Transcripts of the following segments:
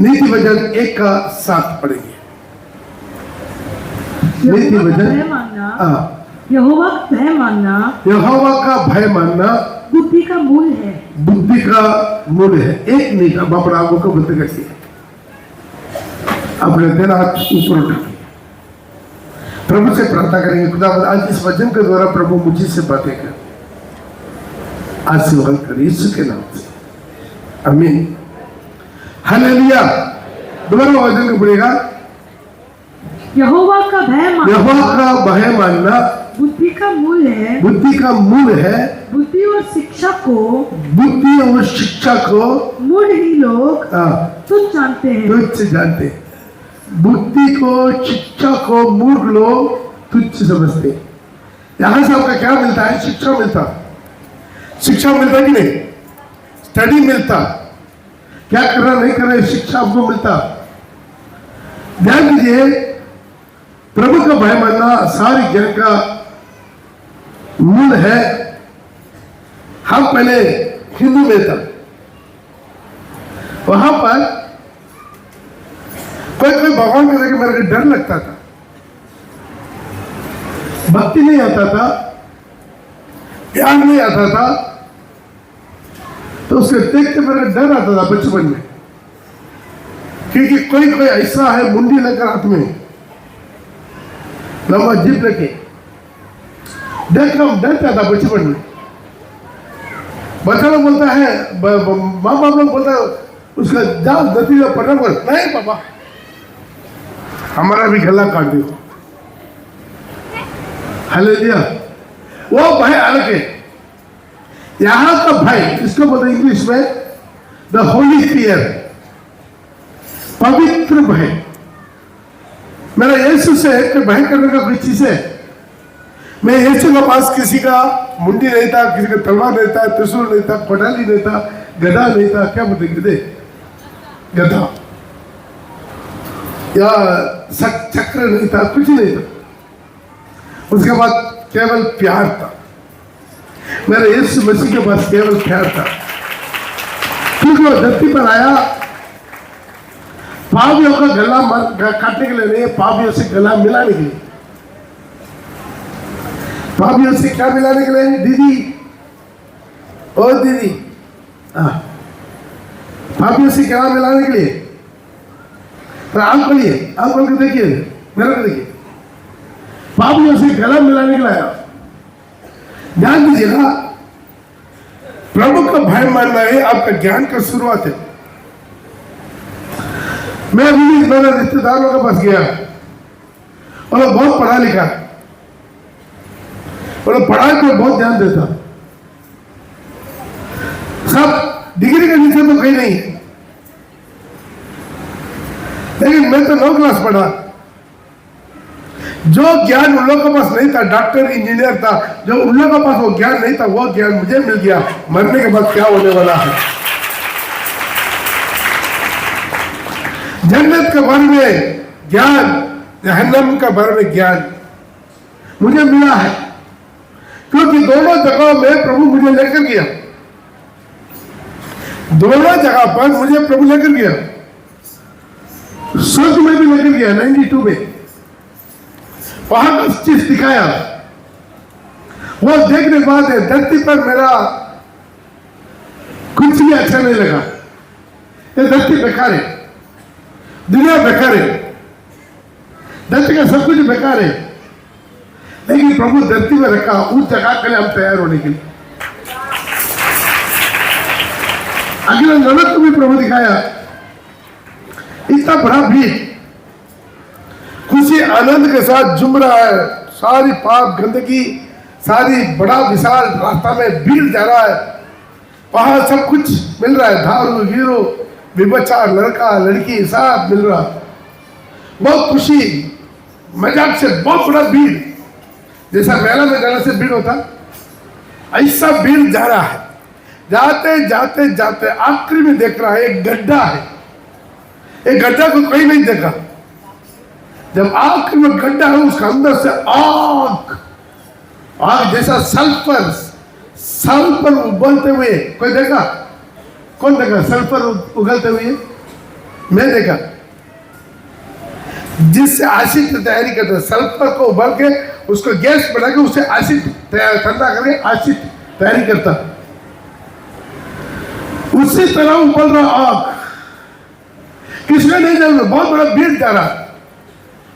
नीति वचन 1 का 7 पढ़ेंगे। नीति वचन यहोवा का भय मानना, यहोवा का भय मानना बुद्धि का मूल है। बुद्धि का मूल है। एक मिनट अब आप आगों को बंद करिए, अपने दिन हाथ ऊपर उठाइए, प्रभु से प्रार्थना करेंगे। खुदा आज इस वचन के द्वारा प्रभु मुझे से बातें कर, आशीर्वाद कर यीशु के नाम से, आमीन। हालेलुया। दोबारा वचन को पढ़ेगा। यहोवा का भय मानना, यहोवा का भय मानना बुद्धि का मूल है। बुद्धि का मूल है। बुद्धि और शिक्षा को, बुद्धि और शिक्षा को मूढ़ ही लोग तुच्छ जानते हैं। तुच्छ जानते हैं। बुद्धि को, शिक्षा को मूर्ख लोग तुच्छ समझते हैं। यहां से आपका क्या मिलता है? शिक्षा मिलता, शिक्षा मिलता कि नहीं? स्टडी मिलता, क्या करना नहीं करना शिक्षा आपको मिलता। ध्यान दीजिए, प्रभु का भय मानना सारी ज्ञान का मूल है। हम पहले हिंदू में था, वहां पर कोई कोई भगवान को देख मेरे को डर लगता था, भक्ति नहीं आता था, ज्ञान नहीं आता था, तो उसके देख के मेरे को डर आता था बचपन में, क्योंकि कोई कोई ऐसा है मुंडी लेकर हाथ में लंबा जीप लेके, डरता था बचपन में। बच्चा लोग बोलता है, माँ बाप लोग बोलता है उसका जाओ नतीजा पढ़ना बोल, नहीं पापा हमारा भी गला काट दो। हालेलुया। वो भय अलग है। यहां का भय इसको बोलते इंग्लिश में द होली फियर, पवित्र भय। मेरा यीशु से भय करने का कोई चीज है? मैं यीशु के पास किसी का मुंडी नहीं था, किसी का तलवार नहीं था, त्रिशूल नहीं था, कोडाली नहीं था, गधा नहीं था, क्या बोलते गधे, गधा या चक्र नहीं था, कुछ नहीं था। उसके बाद केवल प्यार था। मेरे यीशु मसीह के पास केवल प्यार था, क्योंकि वो धरती पर आया पापियों का गला काटने के लिए नहीं, पापियों से गला मिलाने के लिए। पापियों से क्या मिलाने के लिए? दीदी, ओ दीदी, पापियों से क्या मिलाने के लिए? तो आंख खोलिए, आंख खोल के देखिए, मेरे को देखिए, पापियों से गला मिलाने के लिए आया। ध्यान दीजिएगा, प्रभु का भय मानना है आपका ज्ञान का शुरुआत है। मैं अभी मेरे रिश्तेदारों के पास गया और वो बहुत पढ़ा लिखा, और पढ़ाई पर बहुत ध्यान देता, सब डिग्री के नीचे तो कहीं नहीं, लेकिन मैं तो 9 क्लास पढ़ा। जो ज्ञान उन लोगों के पास नहीं था, डॉक्टर इंजीनियर था, जो उन लोगों के पास वो ज्ञान नहीं था, वो ज्ञान मुझे मिल गया। मरने के बाद क्या होने वाला है, जन्नत के बारे में ज्ञान, जहन्नम के बारे में ज्ञान मुझे मिला है, क्योंकि दोनों जगह में प्रभु मुझे लेकर गया। दोनों जगह पर मुझे प्रभु लेकर गया। स्वर्ग में भी लेकर गया 92 में, वहां का चीज दिखाया। वो देखने के बाद धरती पर मेरा कुछ भी अच्छा नहीं लगा। ये धरती बेकार है, दुनिया बेकार है, धरती का सब कुछ बेकार है, लेकिन प्रभु धरती में रखा उस जगह के लिए हम तैयार होने के लिए। अगले नरक को भी प्रभु दिखाया, इतना बड़ा भीड़ खुशी आनंद के साथ झूम रहा है, सारी पाप गंदगी सारी बड़ा विशाल रास्ता में भीड़ जा रहा है, वहां सब कुछ मिल रहा है, दारू हीरो विबचार लड़का लड़की सब मिल रहा, बहुत खुशी मजाक से बहुत बड़ा भीड़, जैसा मेला में जाने से भीड़ होता ऐसा भीड़ जा रहा है। जाते जाते जाते आखिरी में देख रहा है एक गड्ढा है, एक गड्ढा को कोई नहीं देखा। जब आखिरी में गड्ढा है उसके अंदर से आग, आग जैसा सल्फर सल्फर उबलते हुए, कोई देखा? कौन देखा सल्फर उगलते हुए? मैं देखा जिससे एसिड की तैयारी करते हैं, सल्फर को उबाल के उसको गैस बना के उससे एसिड ठंडा करके एसिड तैयारी करता, उसी तरह उबल रहा आग, किसने नहीं जाना, बहुत बड़ा भीड़ जा रहा,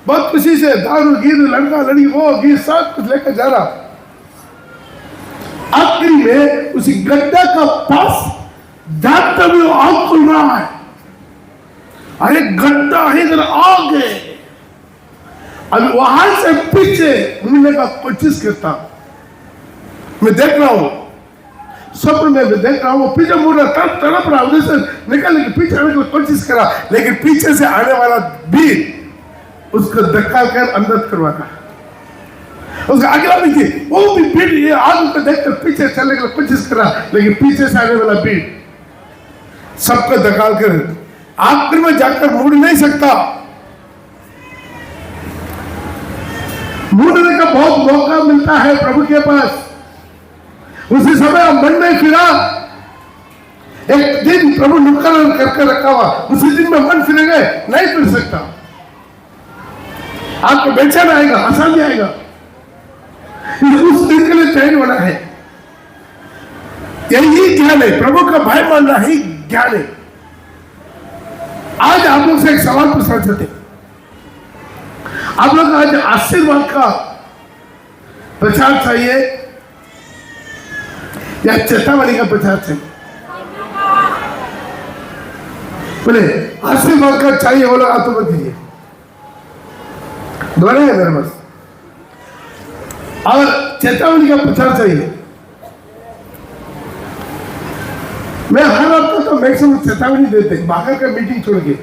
बहुत खुशी से दारू गीत लड़का लड़ी वो गीत सब कुछ लेकर जा रहा। आखिरी में उसी गड्ढा का पास जाते हुए आग खुल रहा है, अरे गड्ढा है इधर आग है, अभी वहां से पीछे मुड़ने का कोशिश करता, मैं देख रहा हूं स्वप्न में, मैं देख रहा हूं वो पीछे मुड़ रहा, तड़प रहा, उधर से निकलने की पीछे आने की कोशिश करा, लेकिन पीछे से आने वाला भी उसको धक्का कर अंदर करवाता, उसका अगला भी थी वो भी भीड़ ये आग को देखकर पीछे चलने की कोशिश करा, लेकिन पीछे से आने वाला भीड़ सबको धकाल कर आखिर में जाकर मुड़ नहीं सकता। मुड़ने का बहुत मौका मिलता है प्रभु के पास, उसी समय मन नहीं फिरा, एक दिन प्रभु नुक्कड़ करके रखा हुआ, उसी दिन में मन फिरेंगे नहीं फिर सकता, आपको बेचैन आएगा, अशांति आएगा, उस दिन के लिए चैन होना है, यही ज्ञान है, प्रभु का भय मानना ही ज्ञान है। आज आप लोग से एक सवाल पूछना चाहते, आप लोग आज आशीर्वाद का प्रचार चाहिए या चेतावनी का प्रचार चाहिए? बोले आशीर्वाद का चाहिए, बोलो आप तो मत दीजिए, दोनों है मेरे पास, और चेतावनी का प्रचार चाहिए। मैं हर हफ्ते तो मैक्सिमम चेतावनी देते बाहर का मीटिंग छोड़ के,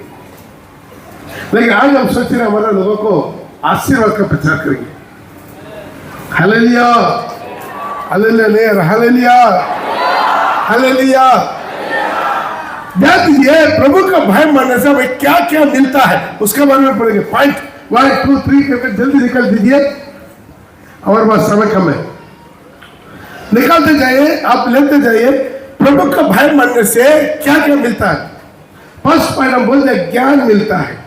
लेकिन आज हम सोच रहे हमारे लोगों को आशीर्वाद का प्रचार करेंगे। हालेलुया, हालेलुया नहीं, हालेलुया, हालेलुया। ध्यान दीजिए, प्रभु का भय मानने से हमें क्या क्या मिलता है उसके बारे में पढ़ेंगे। पॉइंट 1 2 3 करके जल्दी निकल दीजिए, हमारे पास समय कम है, निकालते जाइए, आप लेते जाइए। प्रभु का भय मानने से क्या क्या मिलता है? फर्स्ट पॉइंट हम बोलते हैं ज्ञान मिलता है।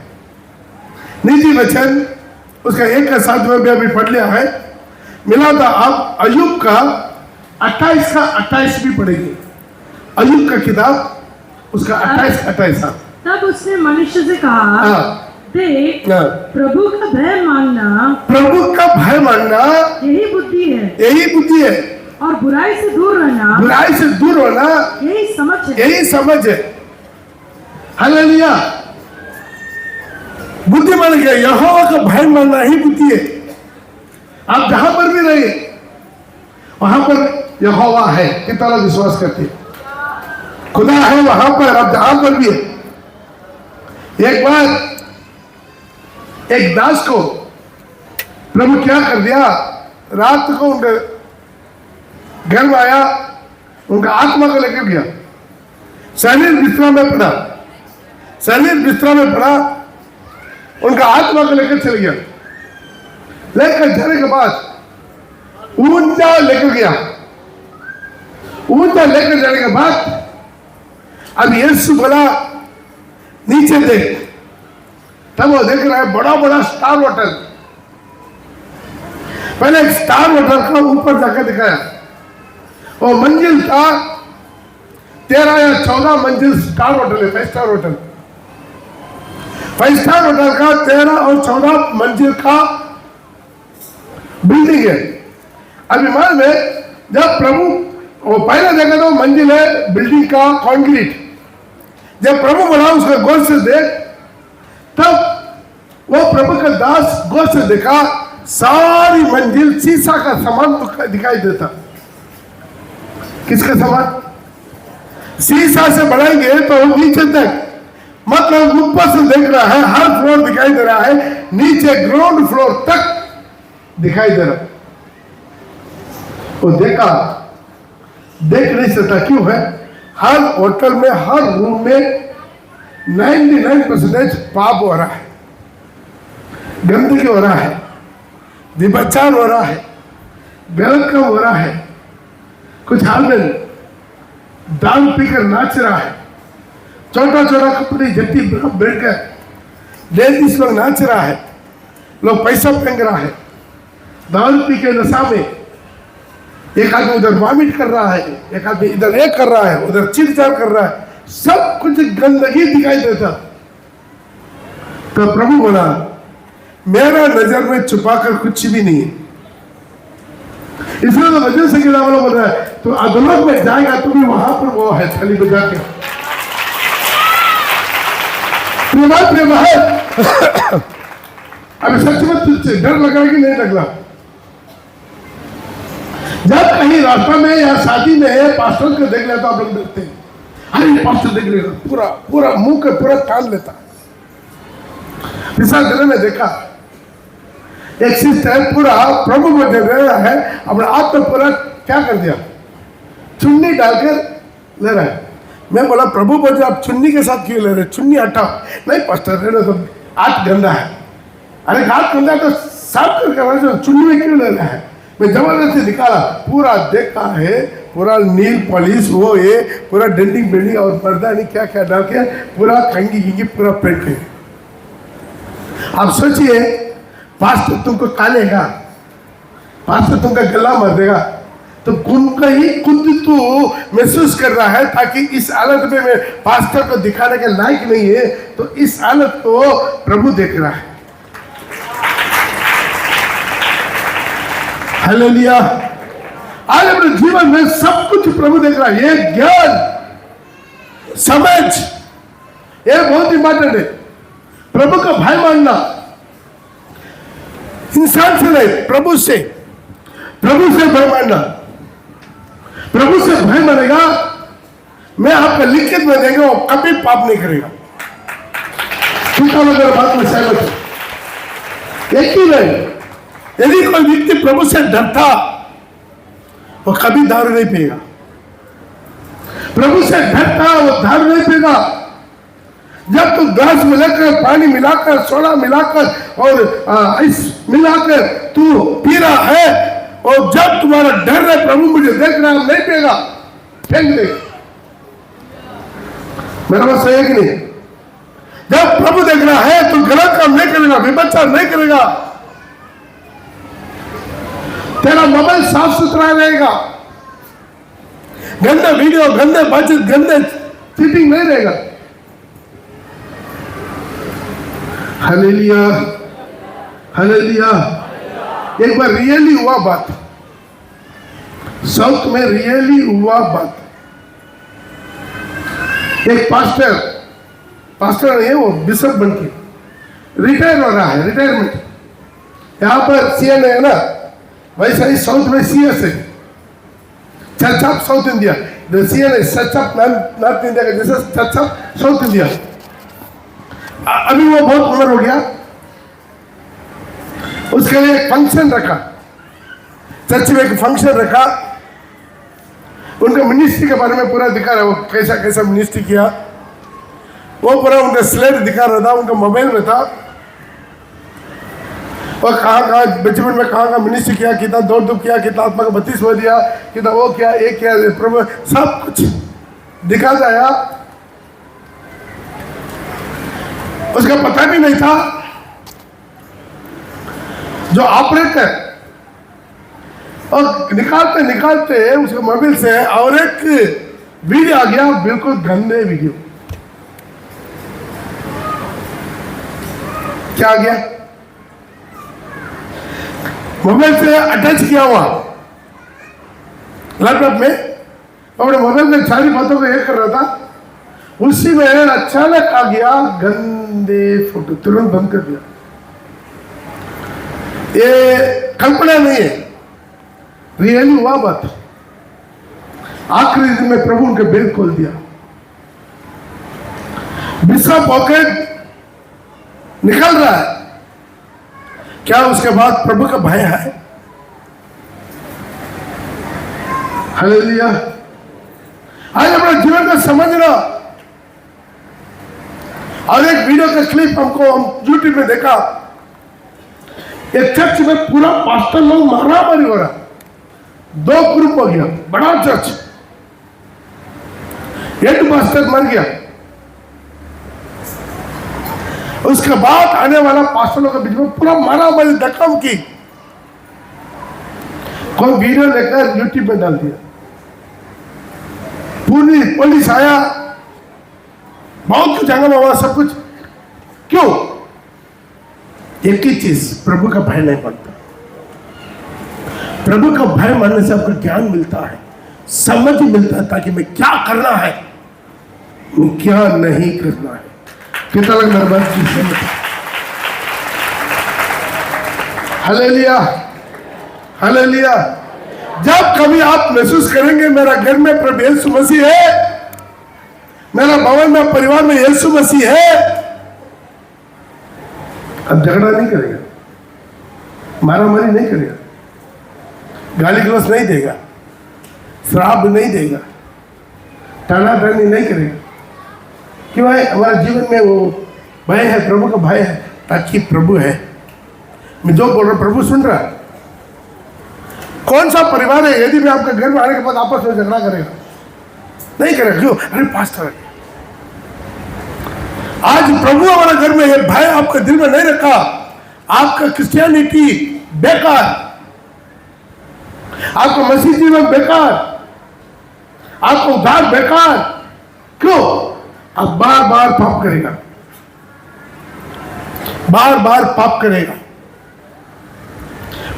निजी वचन उसका 1 का 7 में भी अभी पढ़ लिया है, मिला था। आप अय्यूब का 28 का 28 भी पढ़ेंगे, अय्यूब का किताब उसका 28। तब उसने मनुष्य से कहा, देख प्रभु का भय मानना, प्रभु का भय मानना यही बुद्धि है, यही बुद्धि है, और बुराई से दूर रहना, बुराई से दूर होना यही समझ है, यही समझ है। हालेलुया। बुद्धि मान गया, यहोवा का भय मानना ही बुद्धि है। आप जहां पर भी रहे वहां पर यहोवा है, कितना लोग विश्वास करते हैं? खुदा है वहां पर, आप जहां पर भी है। एक बार एक दास को प्रभु क्या कर दिया, रात को उनके घर में आया, उनका आत्मा को लेकर गया, शरीर बिस्तरा में पड़ा, शरीर बिस्तरा में पड़ा, उनका आत्मा को लेकर चल गया। लेकर जाने के बाद ऊंचा लेकर गया, ऊंचा लेकर जाने के बाद अब यीशु बोला नीचे देख। तब वो देख रहा है बड़ा बड़ा स्टार होटल, पहले एक स्टार होटल का ऊपर जाकर दिखाया, वो मंजिल था 13 या 14 मंजिल स्टार होटल है, 5 स्टार होटल। 5 स्टार होटल का 13 और 14 मंजिल का बिल्डिंग है। अभी मान में जब प्रभु वो पहले देखा तो मंजिल है बिल्डिंग का कंक्रीट, जब प्रभु बोला उसको गौर से देख, तब वो प्रभु का दास गौर से देखा, सारी मंजिल शीशा का सामान दिखाई देता। किसका सामान? शीशा से बढ़ाएंगे तो नीचे तक, मतलब ऊपर से देख रहा है, हर फ्लोर दिखाई दे रहा है, नीचे ग्राउंड फ्लोर तक दिखाई दे रहा। वो देखा, देख नहीं सकता, क्यों है? हर होटल में, हर रूम में 99% पाप हो रहा है, गंदगी हो रहा है, विभचार हो रहा है, गलत काम हो रहा है, कुछ हाल में दारू पीकर नाच रहा है, छोटा छोटा कपड़े जट्टी बैठकर लेडीज लोग नाच रहा है, लोग पैसा फेंक रहा है, दारू पी के नशा में एक आदमी उधर वॉमिट कर रहा है, एक आदमी इधर एक कर रहा है, उधर चिड़चाड़ कर रहा है, सब कुछ गंदगी दिखाई देता। तो प्रभु बोला मेरा नजर में छुपा कर कुछ भी नहीं है। इसलिए तो वजन से गिरा वाला बोल रहा है तो अदालत में जाएगा तो भी वहां पर वो है थाली बजा के अभी सच में तुझसे डर लग रहा कि नहीं लग रहा? जब कहीं रास्ता में या शादी में पास्टर को देख लेता आप लोग डरते हैं, अरे पास्टर देख लेगा, पूरा पूरा मुंह के पूरा तान लेता। पिछले दिन में देखा एक सिस्टर पूरा प्रभु को देख रहा है, अपने आप को पूरा क्या कर दिया, चुन्नी डालकर ले रहा है। मैं बोला प्रभु बोले आप चुन्नी के साथ क्यों ले रहे, चुन्नी हटाओ। नहीं पास्टर रहने तो हाथ गंदा है। अरे हाथ गंदा तो साफ करके चुन्नी में क्यों ले रहा है? मैं जबरदस्ती निकाला, पूरा देखा है, पूरा नील पॉलिश वो ये पूरा डेंटिंग बेंडिंग और पर्दा नहीं क्या क्या डाल के पूरा कंगी गिंगी पूरा पेंट है। आप सोचिए पास्टर तुमको कालेगा, पास्टर तुमका गला मार देगा, तो उनका ही खुद तू महसूस कर रहा है ताकि इस हालत में मैं पास्टर को दिखाने के लायक नहीं है, तो इस हालत को प्रभु देख रहा है। हालेलुया। आज अपने जीवन में सब कुछ प्रभु देख रहा है। ये ज्ञान समझ ये बहुत इंपॉर्टेंट है। प्रभु का भय मानना इंसान से नहीं, प्रभु से भय मानना। प्रभु से भय मानेगा, मैं आपका लिखित में देंगे, वो कभी पाप नहीं करेगा। बात में सहमत है। एक ही नहीं, यदि कोई व्यक्ति प्रभु से डरता वो कभी दारू नहीं पिएगा। प्रभु से डरता वो दारू नहीं पिएगा। जब तू ग्लास मिलाकर पानी मिलाकर सोडा मिलाकर और आइस मिलाकर तू पी रहा है, और जब तुम्हारा डर है प्रभु मुझे देख रहा है, नहीं पिएगा, फेंक दे। मेरा बात सही है कि नहीं? जब प्रभु देख रहा है तो गलत काम नहीं करेगा, व्यभिचार नहीं करेगा, तेरा मोबाइल साफ सुथरा रहेगा, गंदे वीडियो गंदे बातचीत गंदे चीटिंग नहीं रहेगा। Hallelujah hallelujah. एक बार रियली हुआ बात, साउथ में रियली हुआ बात। एक पास्टर है, वो बिशप बन के रिटायर हो रहा है, रिटायरमेंट। यहां पर सीएन है ना, वैसा ही साउथ में सीएस है, church of south India. CN है चर्च ऑफ नॉर्थ इंडिया का, जैसे चर्च ऑफ साउथ इंडिया। अभी वो बहुत उम्र हो गया, उसके लिए एक फंक्शन रखा, चर्च में एक फंक्शन रखा, उनका मिनिस्ट्री के बारे में पूरा दिखा रहा है, वो कैसा कैसा मिनिस्ट्री किया, वो पूरा उनका स्लेट दिखा रहा था, उनका मोबाइल में था, और कहाँ बचपन में कहाँ मिनिस्ट्री किया, कितना दौड़ धूप किया, कितना आत्मा का बत्तीसवा दिया, कितना वो किया, एक किया, प्रभु सब कुछ दिखा जाया। उसका पता भी नहीं था जो ऑपरेटर, और निकालते निकालते उसके मोबाइल से और एक वीडियो आ गया, बिल्कुल गंदे वीडियो। क्या आ गया? मोबाइल से अटैच किया हुआ लैपटॉप में, अपने मोबाइल में सारी बातों को एक कर रहा था, उसी में अचानक आ गया गंदे फोटो, तुरंत बंद कर दिया। ये कल्पना नहीं है, रियली हुआ बात। आखिरी दिन में प्रभु उनके बेल खोल दिया, बिशप पॉकेट निकल रहा है। क्या उसके बाद प्रभु का भय है? हालेलुया। आज अपना जीवन का समझना। और एक वीडियो का क्लिप हम यूट्यूब में देखा, एक चर्च में पूरा पास्टर लोग मारामारी हो रहा, दो ग्रुप हो गया, बड़ा चर्च, हेड पास्टर मर गया, उसके बाद आने वाला पास्टरों के बीच में पूरा मारा मारी धक्कम की, कोई वीडियो लेकर यूट्यूब में डाल दिया, पूरी पुलिस आया, बहुत कुछ हंगामा हुआ, सब कुछ। क्यों? एक ही चीज, प्रभु का भय नहीं बनता। प्रभु का भय मानने से आपको ज्ञान मिलता है, समझ मिलता है, ताकि मैं क्या करना है, मैं क्या नहीं करना है। कितना लग मेरे बात की समझ? Hallelujah, hallelujah. जब कभी आप महसूस करेंगे मेरा घर में प्रभु यीशु मसीह है, मेरा भवन में परिवार में यीशु मसीह है, अब झगड़ा नहीं करेगा, मारामारी नहीं करेगा, गाली गलौज नहीं देगा, श्राप नहीं देगा, टानाटानी नहीं करेगा। क्यों है? हमारे जीवन में वो भय है, प्रभु का भय है, ताकि प्रभु है। मैं जो बोल रहा हूं प्रभु सुन रहा है। कौन सा परिवार है यदि मैं आपके घर में आने के बाद आपस में झगड़ा करेगा? नहीं करेगा। क्यों? अरे पास्टर, आज प्रभु हमारे घर में है, भय आपके दिल में नहीं रखा, आपका क्रिश्चियनिटी बेकार, आपका मसीह जीवन बेकार, आपका उद्धार बेकार। क्यों? अब बार बार पाप करेगा, बार बार पाप करेगा,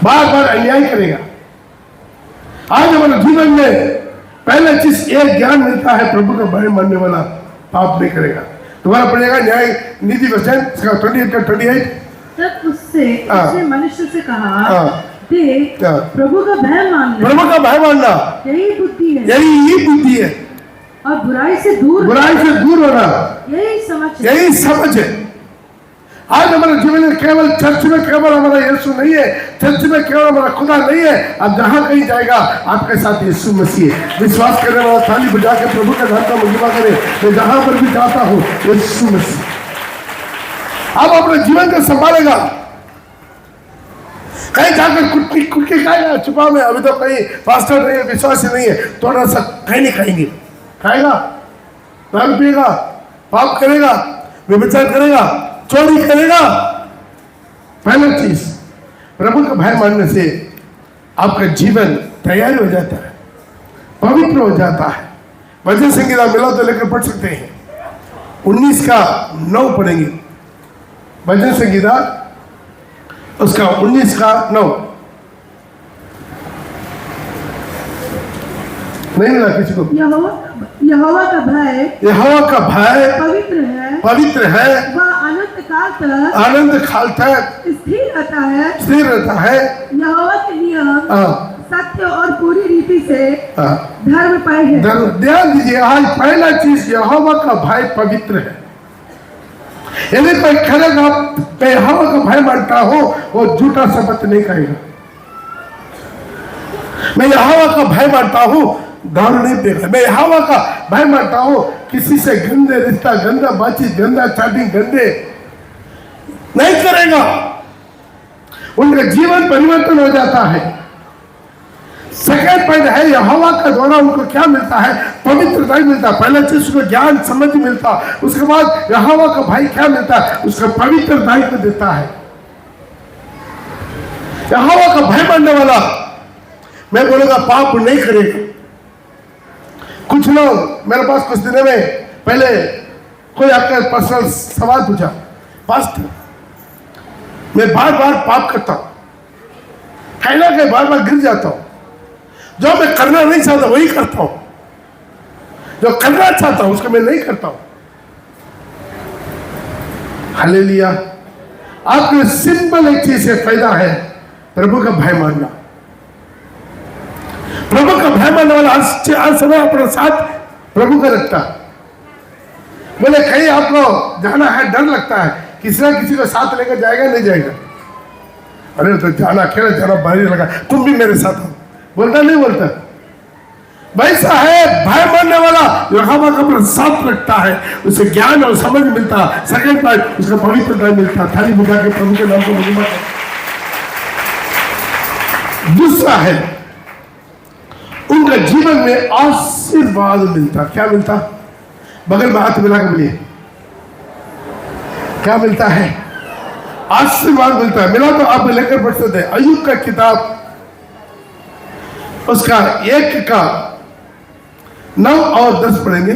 बार बार अन्याय करेगा। आज हमारे जीवन में पहले चीज एक ज्ञान मिलता है, प्रभु का भय मानने वाला पाप नहीं करेगा। तुम्हारा पड़ेगा न्याय नीति वचन 28। तब उसने मनुष्य से कहा, देख, प्रभु का भय मानना, प्रभु का भय मानना यही बुद्धि है, यही बुद्धि है, और बुराई से दूर होना यही समझ है। आज हमारे जीवन में केवल चर्च में केवल हमारा यीशु नहीं है, चर्च में केवल हमारा खुदा नहीं है। अब जहां कहीं जाएगा आपके साथ यीशु मसीह है। विश्वास करने वाला थाली बजा के प्रभु का नाम का महिमा करे। मैं जहां पर भी जाता हूं यीशु मसीह अब अपने जीवन को संभालेगा। कहीं जाकर कुटकी खाएगा छुपा में, अभी तो कहीं पास्टर नहीं है, विश्वास नहीं है, थोड़ा सा कहीं नहीं खाएंगे, खाएगा, दारू पिएगा, पाप करेगा, व्यभिचार करेगा, चोरी करेगा। पहली चीज, प्रभु का भय मानने से आपका जीवन तैयार हो जाता है, पवित्र हो जाता है। भजन संगीता मिला तो लेकर पढ़ सकते हैं, 19:9 पढ़ेंगे। भजन संगीता उसका 19:9 नहीं मिला किसी को। यहोवा का भय पवित्र है, वह अनंत काल तक स्थिर रहता है। यहोवा के नियम सत्य और पूरी रीति से धर्म पाए हैं। ध्यान दीजिए, आज पहला चीज यहोवा का भय पवित्र है। यदि कोई कहेगा मैं यहोवा का भय मानता हूं, वो झूठा शपथ नहीं कहेगा। मैं यहोवा का भय मानता हूं, दारू नहीं पिएगा। मैं यहोवा का भय मानता हूं, किसी से गंदे रिश्ता, गंदा बातचीत, गंदा चैटिंग, गंदे नहीं करेगा। उनका जीवन परिवर्तन हो जाता है। सेकेंड पॉइंट है, यहोवा का द्वारा उनको क्या मिलता है? पवित्रता मिलता है। पहला चीज उसको ज्ञान समझ मिलता, उसके बाद यहोवा का भाई क्या मिलता है? उसका पवित्रता को देता है। यहोवा का भय मानने वाला, मैं बोलूंगा पाप नहीं करेगा। कुछ लोग मेरे पास कुछ दिनों में पहले कोई आकर पर्सनल सवाल पूछा, पास्टर मैं बार बार पाप करता हूं, कहना के बार बार गिर जाता हूं, जो मैं करना नहीं चाहता वही करता हूं, जो करना चाहता हूं उसको मैं नहीं करता हूं। हालेलुया। आपके सिंपल एक चीज से फायदा है, प्रभु का भय मानना। प्रभु का भय मानने वाला हर समय अपने साथ प्रभु का रखता। बोले कहीं आपको जाना है, डर लगता है, किसी ना किसी को साथ लेकर जाएगा नहीं जाएगा? अरे तो जाना, अकेला जाना भारी लगा, तुम भी मेरे साथ हो, बोलता नहीं बोलता? वैसा है भय मानने वाला, यहोवा का अपना साथ रखता है, उसे ज्ञान और समझ मिलता। सेकंड पॉइंट, उसका पवित्रता मिलता। थाली बुझा के प्रभु के नाम को महिमा कर। दूसरा है, उनका जीवन में आशीर्वाद मिलता। क्या मिलता? बगल में हाथ मिला के बोलिए, क्या मिलता है? आशीर्वाद मिलता है। मिला तो आप लेकर पढ़ सकते हैं। अय्यूब का किताब उसका 1 का 9 और 10 पढ़ेंगे।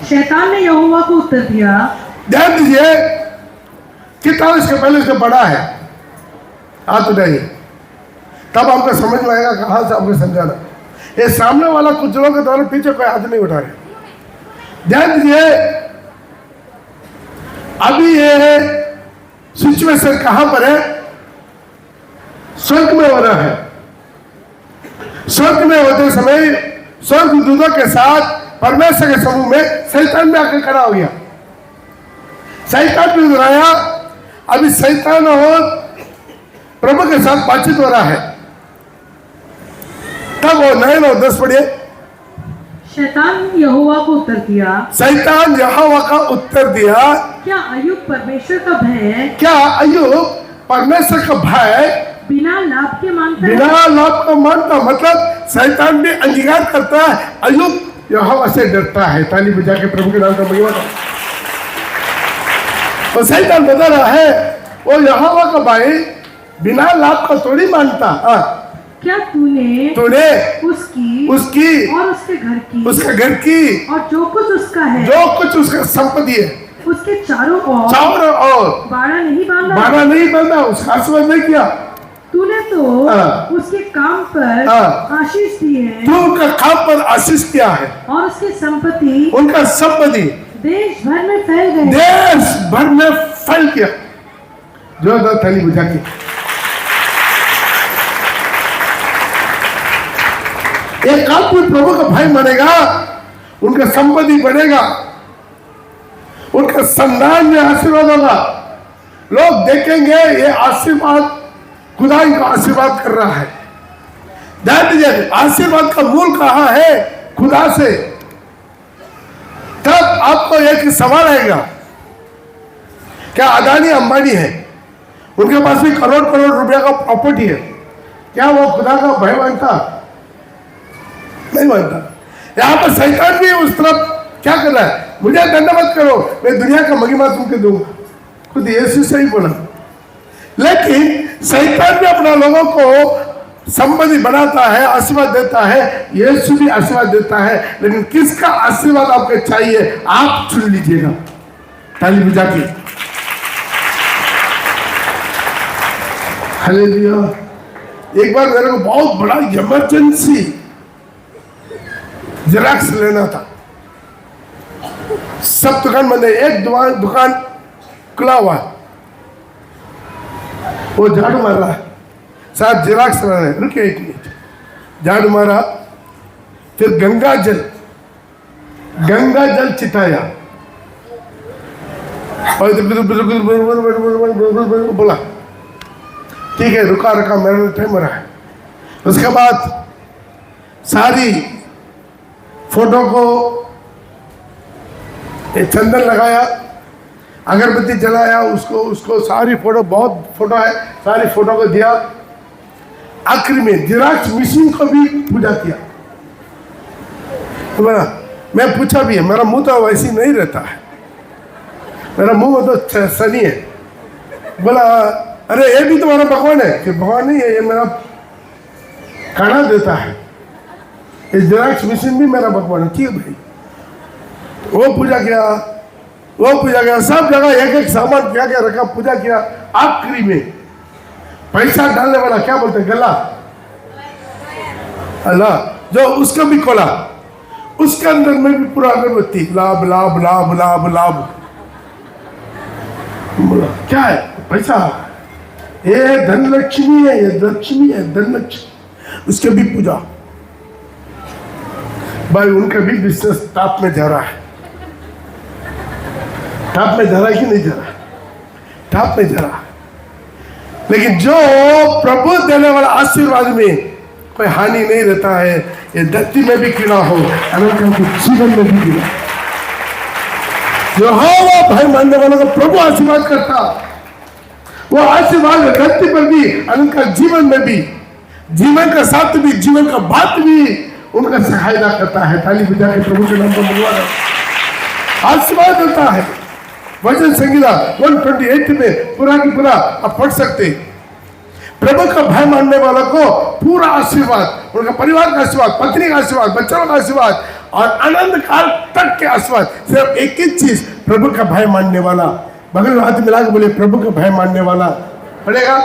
शैतान ने यहोवा को उत्तर दिया। ध्यान दीजिए, किताब इसके पहले इसका बड़ा है, हाथ उठाइए, तब आपको समझ में आएगा कहां से आपको समझाना। ये सामने वाला कुछ लोगों के द्वारा पीछे कोई हाथ नहीं उठा रहे। ध्यान दीजिए, अभी ये सिचुएशन कहां पर है? स्वर्ग में हो रहा है। स्वर्ग में होते समय स्वर्ग दूतों के साथ परमेश्वर के समूह में शैतान भी आकर खड़ा हो गया। शैतान भी उधर आया। अभी शैतान और प्रभु के साथ बातचीत हो रहा है। तब वो 9 और 10 पढ़िए। शैतान ने यहोवा को उत्तर दिया। शैतान यहोवा का उत्तर दिया, क्या अय्यूब परमेश्वर का भय, क्या अय्यूब परमेश्वर का भय बिना लाभ के मानता है? बिना लाभ का मानता, मतलब शैतान भी अंगीकार करता है अय्यूब यहोवा से डरता है। ताली बजा के प्रभु के नाम का महिमा करो। तो शैतान बता रहा है वो यहोवा का भाई बिना लाभ का थोड़ी मानता। क्या तूने उसकी और उसके घर की और जो कुछ उसका है, जो कुछ उसका संपत्ति है, उसके चारों ओर बाड़ा नहीं बांधा, उसका आशीर्वाद नहीं किया। तूने तो उसके काम पर आशीष दी है। तू उनका काम पर आशीष किया है और उसकी उनका संपत्ति देश भर में फैल गए। देश भर में फैल गया। जोरदार ताली बजा के। एक आदमी प्रभु का भाई बनेगा, उनका संपत्ति बढ़ेगा, उनका संतान में आशीर्वाद होगा। लोग देखेंगे ये आशीर्वाद खुदा इनका आशीर्वाद कर रहा है। ध्यान दीजिए, आशीर्वाद का मूल कहां है? खुदा से। तब आपको एक सवाल आएगा, क्या अदानी अंबानी है, उनके पास भी करोड़ रुपया का प्रॉपर्टी है, क्या वो खुदा का भय मानता? नहीं मानता। यहां पर शैतान भी उस तरफ क्या कर रहा है? मुझे धन्यवाद करो, मैं दुनिया का महिमा तुमको दूंगा। खुद यीशु से ही बोला। लेकिन शैतान भी अपना लोगों को संपत्ति बनाता है, आशीर्वाद देता है। यीशु भी आशीर्वाद देता है, लेकिन किसका आशीर्वाद आपको चाहिए आप चुन लीजिएगा। ताली बजा के हालेलुया। एक बार मेरे को बहुत बड़ा इमरजेंसी जेरॉक्स लेना था। सब दुकान बंद है, एक दुकान खुला हुआ है। वो झाड़ू मार रहा है, साहब जेरॉक्स लेना है। रुकिए एक मिनट। झाड़ू मारा, फिर गंगा जल चिताया और बोला ठीक है, रुका मेरा टाइम रहा है। उसके बाद सारी फोटो को चंदन लगाया, अगरबत्ती जलाया, उसको सारी फोटो, बहुत फोटो है, सारी फोटो को दिया। आखिर में जेरॉक्स मशीन को भी पूजा किया। तो मैं पूछा भी है, मेरा मुंह तो वैसे नहीं रहता है, मेरा मुंह में तो सनी है। बोला अरे ये भी तुम्हारा भगवान है? कि भगवान नहीं है, ये मेरा खाना देता है। इस जेरॉक्स मशीन भी मेरा भगवान है। ठीक है भाई। वो पूजा किया, सब जगह एक सामान क्या रखा, पूजा किया। आखिरी में पैसा डालने वाला क्या बोलते, गला अल्लाह, जो उसका भी खोला, उसके अंदर में भी पूरा अगरबत्ती, लाभ लाभ लाभ लाभ लाभ। बोला क्या है? पैसा, ये धनलक्ष्मी है, ये लक्ष्मी है, धनलक्ष्मी। उसके भी पूजा। भाई उनका भी बिजनेस टॉप में जा रहा है। टॉप में जा रहा है कि नहीं जा रहा? टॉप में जा रहा है। लेकिन जो प्रभु देने वाला आशीर्वाद में कोई हानि नहीं रहता है, ये धरती में भी कीड़ा हो, जीवन में भी कीड़ा। जो हो वो भाई मानने वालों को प्रभु आशीर्वाद करता, वो आशीर्वाद धरती पर भी, अनंत जीवन में भी, जीवन का साथ भी, जीवन का बात भी, उनका सहायता करता है। ताली बजा के प्रभु के नाम को धन्यवाद। आशीर्वाद देता है। वचन संहिता 128 में पूरा की पूरा आप पढ़ सकते। प्रभु का भय मानने वालों को पूरा आशीर्वाद, उनका परिवार का आशीर्वाद, पत्नी का आशीर्वाद, बच्चों का आशीर्वाद और अनंत काल तक के आशीर्वाद। सिर्फ एक ही चीज, प्रभु का भय मानने वाला। बगल में हाथ मिला के बोले प्रभु का भय मानने वाला। पढ़ेगा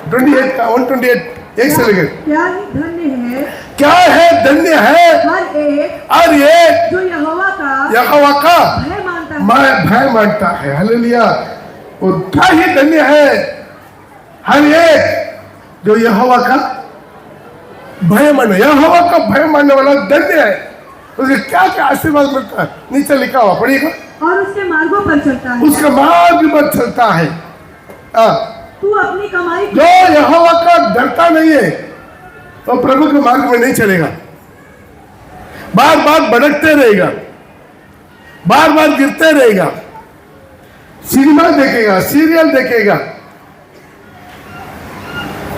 28 का 128 एक से लेकर। क्या ही धन्य है, क्या है धन्य है हर एक जो यहोवा का भय मानता है। मैं भय मानता है। हालेलुया। और क्या ही धन्य है हर एक जो यहोवा का भय माने। यहोवा का भय मानने वाला धन्य है। उसके क्या क्या आशीर्वाद मिलता है, नीचे लिखा हुआ, पढ़िएगा। और उसके मार्गों पर चलता है, उसका मार्ग पर चलता है। तू अपनी कमाई जो यहोवा का डरता नहीं है तो प्रभु के मार्ग में नहीं चलेगा। बार बार भटकते रहेगा, बार बार गिरते रहेगा, सिनेमा देखेगा, सीरियल देखेगा।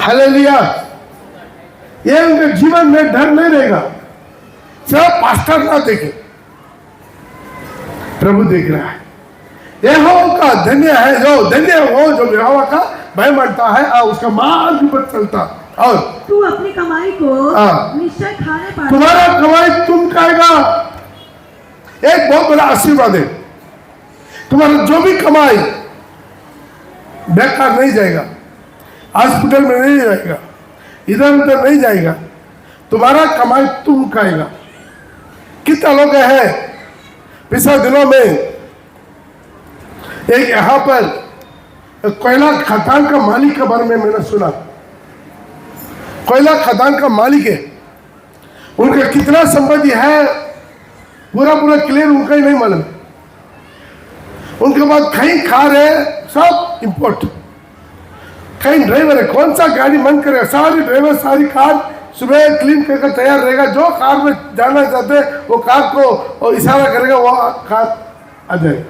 हालेलुया। ये उनके जीवन में डर नहीं रहेगा। सब पास्टर ना देखे, प्रभु देख रहा है। यहोवा का धन्य है जो धन्य हो जो यहोवा का भय मानता है और उसका मार्ग पर चलता। और तू अपनी कमाई को निश्चय खाने पाएगा। तुम्हारा कमाई तुम खाएगा। एक बहुत बड़ा आशीर्वाद है। तुम्हारा जो भी कमाई बेकार नहीं जाएगा, हॉस्पिटल में नहीं जाएगा, इधर उधर नहीं जाएगा। तुम्हारा कमाई तुम खाएगा। कितना लोग हैं पिछले दिनों में एक यहाँ पर कोयला खदान का मालिक के बारे में मैंने सुना। कोयला खदान का मालिक है, उनका कितना संपत्ति है पूरा पूरा क्लियर उनका ही नहीं मालूम। उनके बाद कहीं कार है सब इंपोर्ट, कहीं ड्राइवर है, कौन सा गाड़ी मन करेगा सारी ड्राइवर सारी कार सुबह क्लीन करके तैयार रहेगा। जो कार में जाना चाहते वो कार को इशारा करेगा, वो कार आ जाएगी।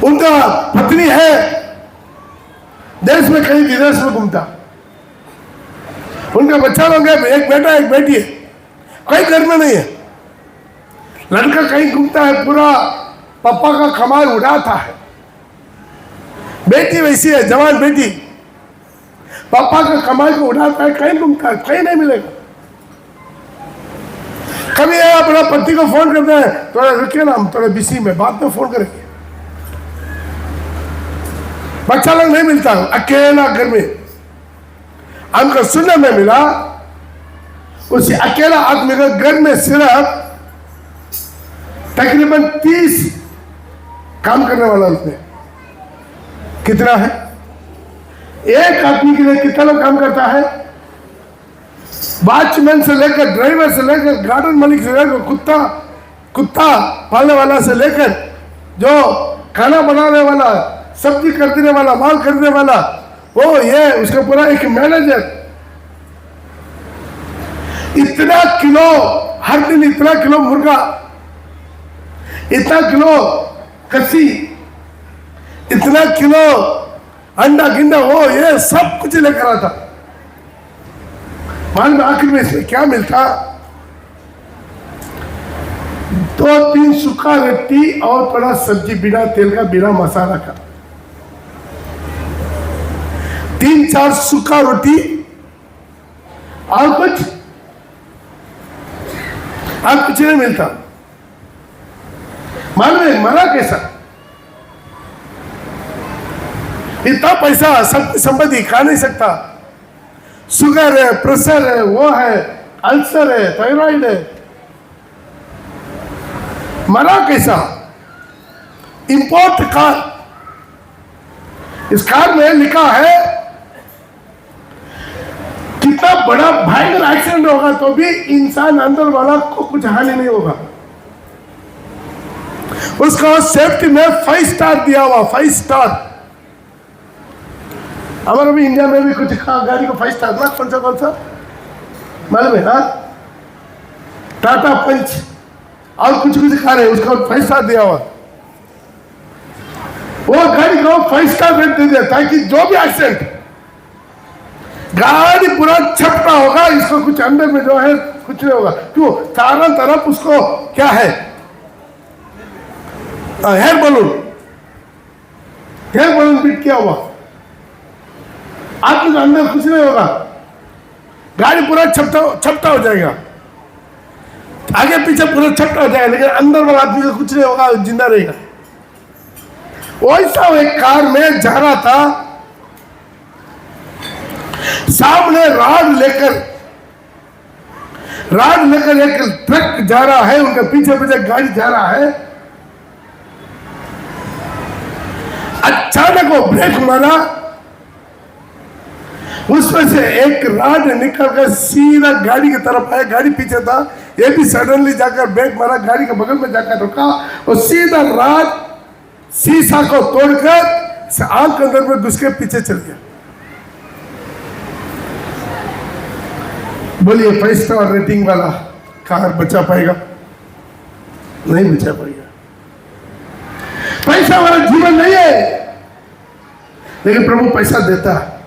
उनका पत्नी है देश में कहीं विदेश में घूमता। उनका बच्चा लोग है, एक बेटा एक बेटी है, कोई घर में नहीं है। लड़का कहीं घूमता है, पूरा पापा का कमाई उड़ाता है। बेटी वैसी है, जवान बेटी, पापा का कमाई को उड़ाता है, कहीं घूमता है, कहीं नहीं मिलेगा। कभी अपना पति को फोन करते हैं, थोड़ा रुकिए ना, हम थोड़ा बिजी में, बाद में फोन करेंगे। बच्चा लोग नहीं मिलता, अकेला घर में। हमको सुनने में मिला उसी अकेला आदमी के घर में सिर्फ तकरीबन 30 काम करने वाला उसमें। कितना है एक आदमी के लिए? कितना लोग काम करता है? वॉचमैन से लेकर, ड्राइवर से लेकर, गार्डन मालिक से लेकर, कुत्ता पालने वाला से लेकर, जो खाना बनाने वाला, सब्जी खरीदने वाला, माल खरीदने वाला, वो ये उसका पूरा एक मैनेजर। इतना किलो हर दिन, इतना किलो मुर्गा, इतना किलो कसी, इतना किलो अंडा गिंडा, वो ये सब कुछ लेकर आता। मालूम आखिर में इसमें क्या मिलता? 2-3 सूखा रोटी और थोड़ा सब्जी, बिना तेल का, बिना मसाला का। 3-4 सूखा रोटी और कुछ नहीं मिलता। मालूम है मरा कैसा? इतना पैसा, सब संपत्ति खा नहीं सकता। शुगर है, प्रेशर है, वो है, अल्सर है, थायराइड है, मरा कैसा? Import car. इस कार में लिखा है कितना बड़ा भयंकर एक्सीडेंट होगा तो भी इंसान अंदर वाला को कुछ हानि नहीं होगा। उसका सेफ्टी में 5 स्टार दिया हुआ, 5 स्टार। हमारे भी इंडिया में भी कुछ गाड़ी को 5 स्टार ना, कौन सा मालूम है? टाटा पंच और कुछ कार है, उसका 5 स्टार दिया हुआ। वो गाड़ी को 5 स्टार रेट दे दिया ताकि जो भी एक्सीडेंट, गाड़ी पूरा छपटा होगा, इसको कुछ अंदर में जो है कुछ नहीं होगा। क्यों? चारों तरफ उसको क्या है? Hair balloon, hair balloon fit किया हुआ। आदमी के अंदर कुछ नहीं होगा, गाड़ी पूरा छपटा हो जाएगा, आगे पीछे पूरा छपटा हो जाएगा, लेकिन अंदर वाला आदमी का कुछ नहीं होगा, जिंदा रहेगा। वैसा एक कार में जा रहा था, सामने राड लेकर एक ट्रक जा रहा है, उनके पीछे पीछे गाड़ी जा रहा है। अचानक वो ब्रेक मारा, उसमें से एक राड निकलकर सीधा गाड़ी की तरफ आया। गाड़ी पीछे था, ये भी सडनली जाकर ब्रेक मारा, गाड़ी के बगल में जाकर रुका और सीधा राड शीशा को तोड़कर आंख के अंदर में घुस के पीछे चल गया। बोलिए 5 स्टार रेटिंग वाला कार बचा पाएगा? नहीं बचा पाएगा। पैसा वाला जीवन नहीं है, लेकिन प्रभु पैसा देता है।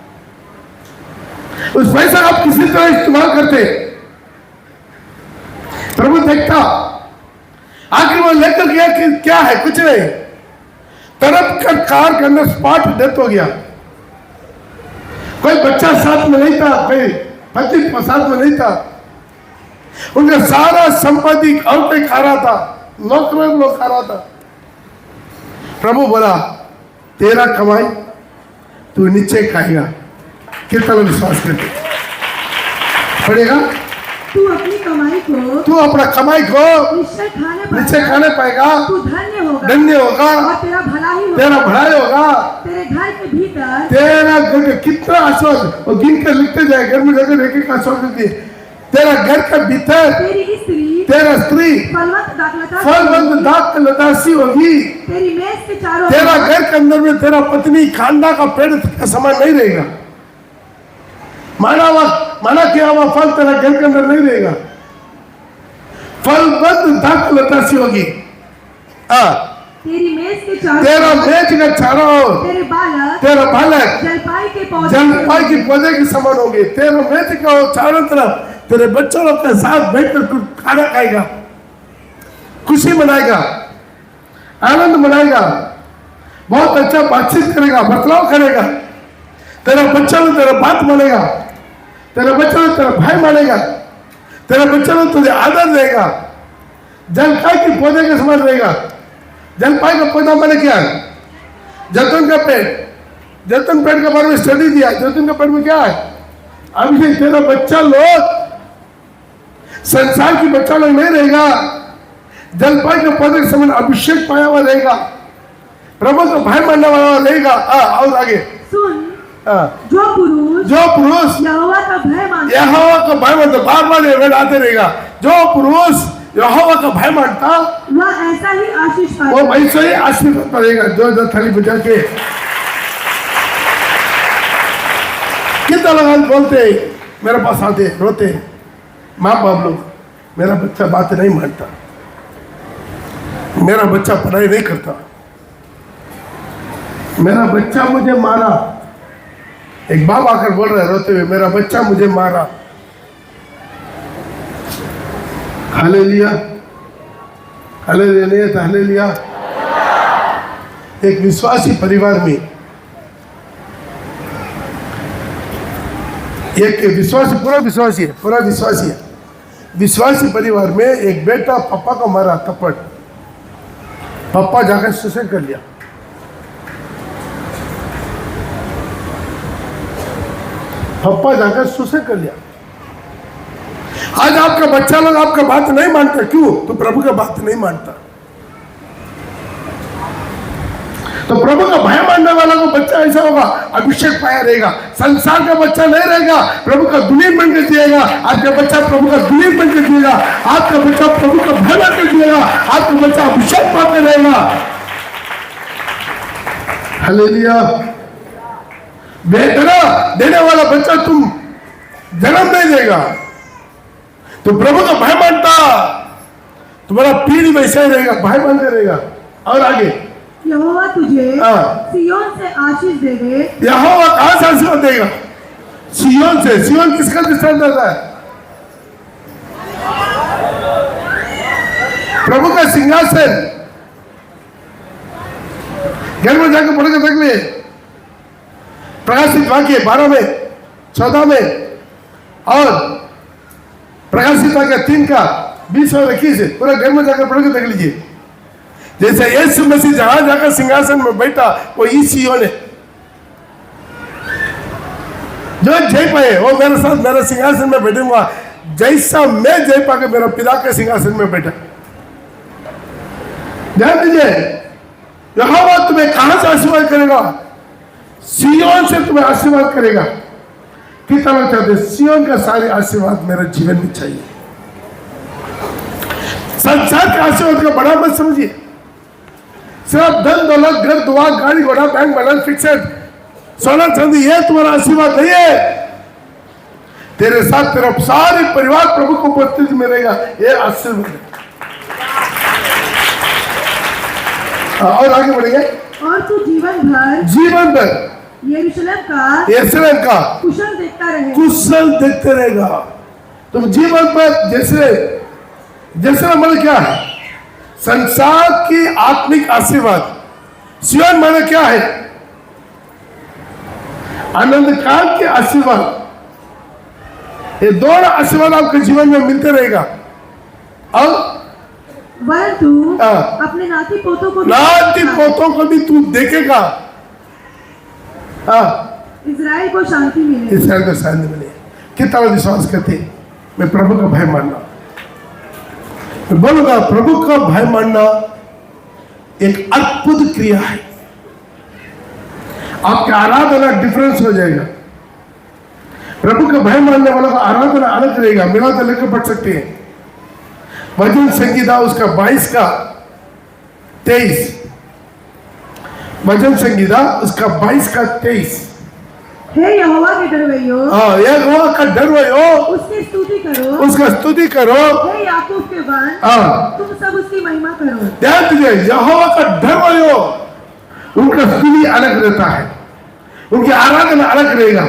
उस पैसा आप किसी तरह इस्तेमाल करते, प्रभु देखता। आखिर वो लेकर गया कि क्या है? कुछ नहीं, तरफ कर कार के अंदर स्पॉट डेथ हो गया। कोई बच्चा साथ में नहीं था, कोई पति साथ में नहीं था, उनका सारा संपत्ति और कोई खा रहा था, नौकर लोग खा रहा था। प्रभु बोला, तेरा कमाई तू नीचे खाएगा। कितना विश्वास करते? पड़ेगा? तू अपनी कमाई को, तू अपना कमाई को नीचे खाने पाएगा। तू धन्य होगा, धन्य होगा, और तेरा भलाई होगा। तेरे घर के भीतर, तेरा घर का कितना आश्वासन, और गिन कर लिखते जाए, घर में जाकर एक एक आश्वासन दिए। तेरा घर के भीतर तेरा स्त्री फलवंत दाखलतासी होगी। तेरी मेज के चारों, तेरा घर के अंदर में तेरा पत्नी खांडा का पेड़ का समान नहीं रहेगा। माना किया हुआ फल तेरा घर के अंदर नहीं रहेगा। फलवंत दाखलतासी होगी। तेरी मेज के चारों, तेरा मेज का चारों ओर तेरा बालक जलपाई के पौधे के समान होंगे। तेरा मेज का चारों तरफ तेरे बच्चों के साथ बैठकर खाना खाएगा, खुशी मनाएगा, आनंद मनाएगा, बहुत अच्छा बातचीत करेगा, बर्ताव करेगा। तेरा बच्चा ने तेरा बात मानेगा, तेरा बच्चा ने तेरा भाई मानेगा, तेरा बच्चा ने तुझे आदर देगा। जलपाई के पौधे के समान रहेगा। जलपाई का पौधा मैंने क्या? जैतून का पेड़। जैतून पेड़ के बारे में स्टडी दिया। जैतून का पेड़ में क्या है? अभी तेरा बच्चा लोग संसार की बच्चा लोग नहीं रहेगा, जलपाई के पौधे के समान अभिषेक पाया हुआ रहेगा, प्रभु को भाई मानने वाला रहेगा। और आगे सुन, जो पुरुष यहोवा का भय मानता, बार-बार ये वर्ड आते रहेगा। जो पुरुष यहोवा का भय मानता, वह ऐसा ही आशीष पाएगा, वो वैसे ही आशीर्वाद पाएगा। जो थाली बजा के कितना लोग बोलते, मेरे पास आते रोते, माँ बाप लोग, मेरा बच्चा बात नहीं मानता, मेरा बच्चा पढ़ाई नहीं करता, मेरा बच्चा मुझे मारा। एक बाप आकर बोल रहे रोते हुए, मेरा बच्चा मुझे मारा। हालेलुया, हालेलुया नहीं था, हालेलुया। एक विश्वासी परिवार में, एक विश्वासी, पूरा विश्वासी है, विश्वासी परिवार में एक बेटा पापा को मारा थप्पड़। पापा जाकर सुसाइड कर लिया। पापा जाकर सुसाइड कर लिया। आज आपका बच्चा लोग आपका बात नहीं मानता। क्यों? तो प्रभु का बात नहीं मानता। तो प्रभु का भय मानने वाला को बच्चा ऐसा होगा, अभिषेक पाया रहेगा। संसार का बच्चा नहीं रहेगा, प्रभु का दुल्हन बनकर जिएगा। आपका बच्चा प्रभु का दुल्हन बनकर जिएगा। आपका बच्चा प्रभु का भय बनकर जिएगा। आपका बच्चा अभिषेक पाते रहेगा। हालेलुया। वेदना देने वाला बच्चा तुम जन्म नहीं देगा। तो प्रभु का भय मानता, तुम्हारा पीढ़ी वैसे ही रहेगा, भय मानते रहेगा। और आगे, यहोवा तुझे सिय्योन से आशीष देवे। यहोवा कहाँ से आशीर्वाद देगा? सियोन से। सियोन किसका दृष्टांत देता है? प्रभु का सिंहासन। घर में जाकर पढ़ के देख लिए, प्रकाशित वाक्य 12 में 14 में और प्रकाशित वाक्य 3 का 20 और 21 पूरा घर में जाकर पढ़ के देख लीजिए। जैसे यीशु मसीह जहां जाकर सिंहासन में बैठा, वो इस सियोन है। जो जय पाए वो मेरे साथ मेरे सिंहासन में बैठूंगा, जैसा मैं जय पाकर मेरा पिता के सिंहासन में बैठा। ध्यान दीजिए, यहोवा तुम्हें कहां से आशीर्वाद करेगा? सियोन से तुम्हें आशीर्वाद करेगा। कितना लोग चाहते? सियोन का सारे आशीर्वाद मेरे जीवन में चाहिए। संसार के आशीर्वाद का बड़ा मत समझिए। सिर्फ धन दौलत, घर दुआ, गाड़ी घोड़ा, बैंक बैलेंस, फिक्सेड, सोना चांदी, ये तुम्हारा आशीर्वाद नहीं है। तेरे साथ तेरा सारे परिवार प्रभु को उपस्थिति में रहेगा, ये आशीर्वाद है। और आगे बढ़ेंगे। और तू जीवन भर यरूशलेम का कुशल देखते रहेगा। तुम जीवन पर जैसे मतलब क्या है? संसार की आत्मिक आशीर्वाद। सियोन माने क्या है? आनंद काल के आशीर्वाद। ये दोनों आशीर्वाद आपके जीवन में मिलते रहेगा। और तू अपने नाती पोतों को भी तू देखेगा। इज़राइल को शांति मिले। कितना विश्वास करते? मैं प्रभु का भय मानना, मैं बोलूंगा प्रभु का भय मानना एक अद्भुत क्रिया है। आपका आराधना डिफरेंस हो जाएगा। प्रभु का भय मानने वालों का आराधना अलग रहेगा। मिला तो लेकर पढ़ सकते हैं भजन संगीता उसका 22 का 23। भजन संगीता उसका 22 का 23। हे यहोवा के डरवैयो, यहोवा का डरवैयो, उसकी स्तुति करो। हे याकूब के वन, तुम सब उसकी महिमा करो। ध्यान दीजिए, यहोवा का डरवैयो, उनका स्तुति अलग रहता है, उनकी आराधना अलग रहेगा।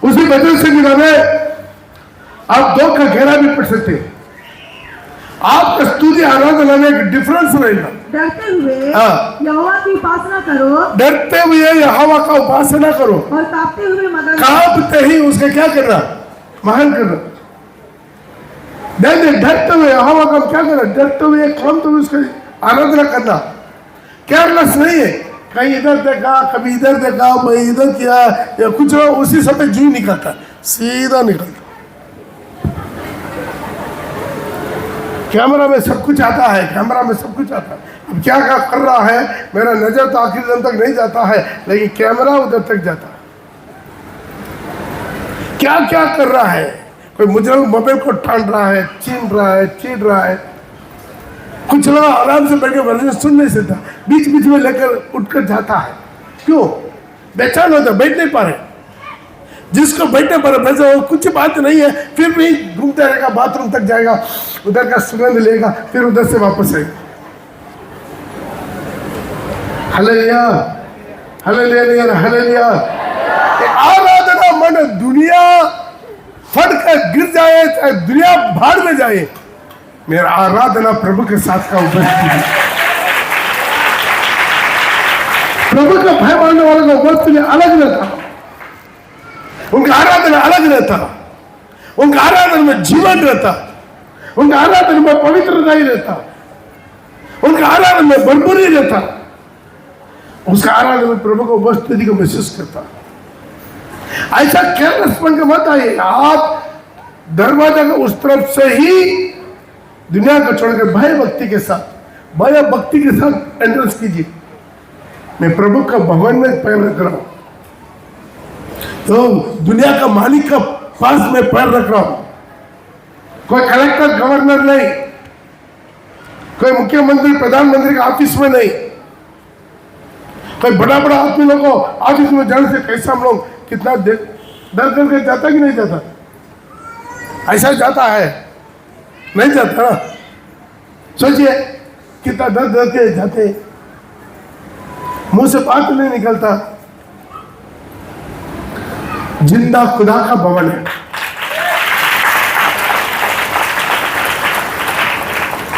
उसी भजन संगीता में आप 2 का 11 भी पढ़ सकते हैं। आपका स्तुति आराधना में एक डिफरेंस रहेगा। डरते हुए यहोवा की उपासना करो, और कांपते ही उसका क्या करना? महान करना। डरते हुए यहोवा का क्या करना? डरते हुए कांपते हुए उसका आराधना करना। केयरलेस नहीं है, कहीं इधर देखा, कभी इधर देखा, मैं इधर किया या कुछ उसी समय जी निकलता, सीधा निकलता। कैमरा में सब कुछ आता है, कैमरा में सब कुछ आता है। अब क्या क्या कर रहा है, मेरा नजर तो आखिरी दिन तक नहीं जाता है, लेकिन कैमरा उधर तक जाता है। क्या क्या कर रहा है? कोई मुजरिम मोबाइल को ठान रहा है, छीन रहा है, चीर रहा है। कुछ लोग आराम से बैठ के वर्जन सुन नहीं सकता, बीच बीच में लेकर उठकर जाता है। क्यों? बेचैन होता, बैठ नहीं पा रहे। जिसको बैठने पर वैसे कुछ बात नहीं है, फिर भी घूमते रहेगा, बाथरूम तक जाएगा, उधर का सुगंध लेगा, फिर उधर से वापस आएगा। Hallelujah, hallelujah, hallelujah. आराधना मन दुनिया फट कर गिर जाए, चाहे दुनिया भाड़ में जाए, मेरा आराधना प्रभु के साथ का उपस्थिति है। प्रभु का भय मानने वालों का उपस्थिति अलग रहता, उनका आराधना अलग रहता, उनका आराधना में जीवन रहता, उनका आराधना में पवित्रता ही रहता, उनका आराधना में बड़बड़ी रहता, उसका आराधना में प्रभु को उपस्थिति को महसूस करता। ऐसा केयरलेसपन का मत आइए। आप दरवाजा का उस तरफ से ही दुनिया को छोड़कर भय भक्ति के साथ एंट्रेंस कीजिए। मैं प्रभु का भवन में पैर रख रहा हूं, तो दुनिया का मालिक का पास में पैर रख रहा हूं। कोई कलेक्टर गवर्नर नहीं, कोई मुख्यमंत्री प्रधानमंत्री का ऑफिस में नहीं, कोई बड़ा बड़ा आदमी लोगों ऑफिस में जाने से कैसे हम लोग कितना डर के जाता कि नहीं जाता? ऐसा जाता है, नहीं जाता ना? सोचिए कितना डर के जाते, मुंह से बात नहीं निकलता। जिंदा खुदा का भवन है।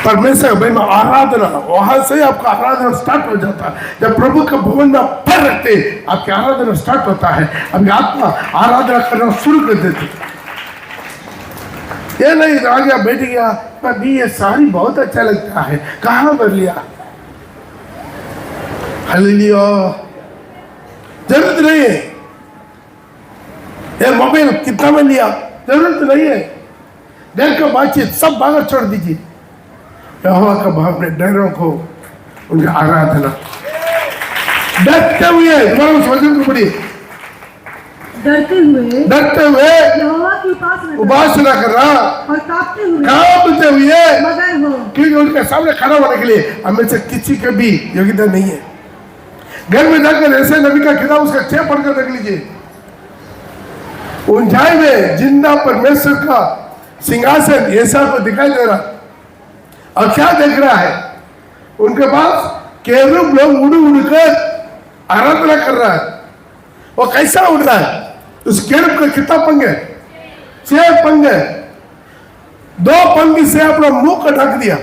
परमेश्वर भाई में आराधना, वहां से आपका आराधना स्टार्ट हो जाता है। जब प्रभु का भवन में पैर रखते आपकी आराधना स्टार्ट होता है। अभी आत्मा आराधना करना शुरू कर देती। ये नहीं आ गया बैठ गया, पर ये साड़ी बहुत अच्छा लगता है, कहाँ पर लिया? हालेलुया। जरूरत नहीं है। ये मोबाइल कितना में लिया? जरूरत नहीं है। घर का बातचीत सब बाहर छोड़ दीजिए। यहोवा का भाव में डरों को, उनका आराधना डरते हुए, तुम्हारा वचन को पढ़िए, डरते हुए यहोवा की उपासना कर रहा और कांपते हुए मगर हो, क्योंकि उनके सामने खड़ा होने के लिए हमें से किसी का भी योग्यता नहीं है। घर में जाकर ऐसे नबी का किताब उसका 6 पढ़कर देख लीजिए। ऊंचाई में जिंदा परमेश्वर का सिंहासन ऐसा को दिखाई दे रहा, और क्या देख रहा है? उनके पास केरूब लोग उड़ कर आराधना कर रहा है। वो कैसा उड़ रहा है? उस केरूब का कितना पंख है? 6 पंख है। 2 पंख से अपना मुंह को ढक दिया,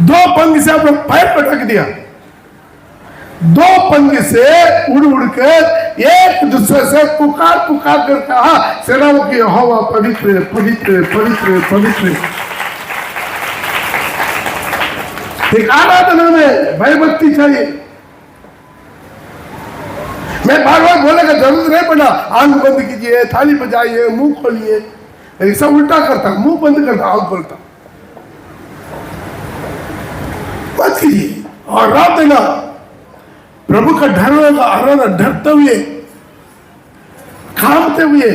2 पंख से अपना पैर को ढक दिया, 2 पंख से उड़ कर एक दूसरे से पुकार कर कहा, सेनाओं की यहोवा पवित्र पवित्र पवित्र पवित्र। एक आराधना में भयभक्ति चाहिए। मैं बार बार बोलने का जरूरत नहीं पड़ा, आंख बंद कीजिए, थाली बजाइए, मुंह खोलिए। ऐसा उल्टा करता, मुंह बंद करता, आंख खोलता मत कीजिए। और रात देना प्रभु का डर होगा, आराधना डरते हुए कांपते हुए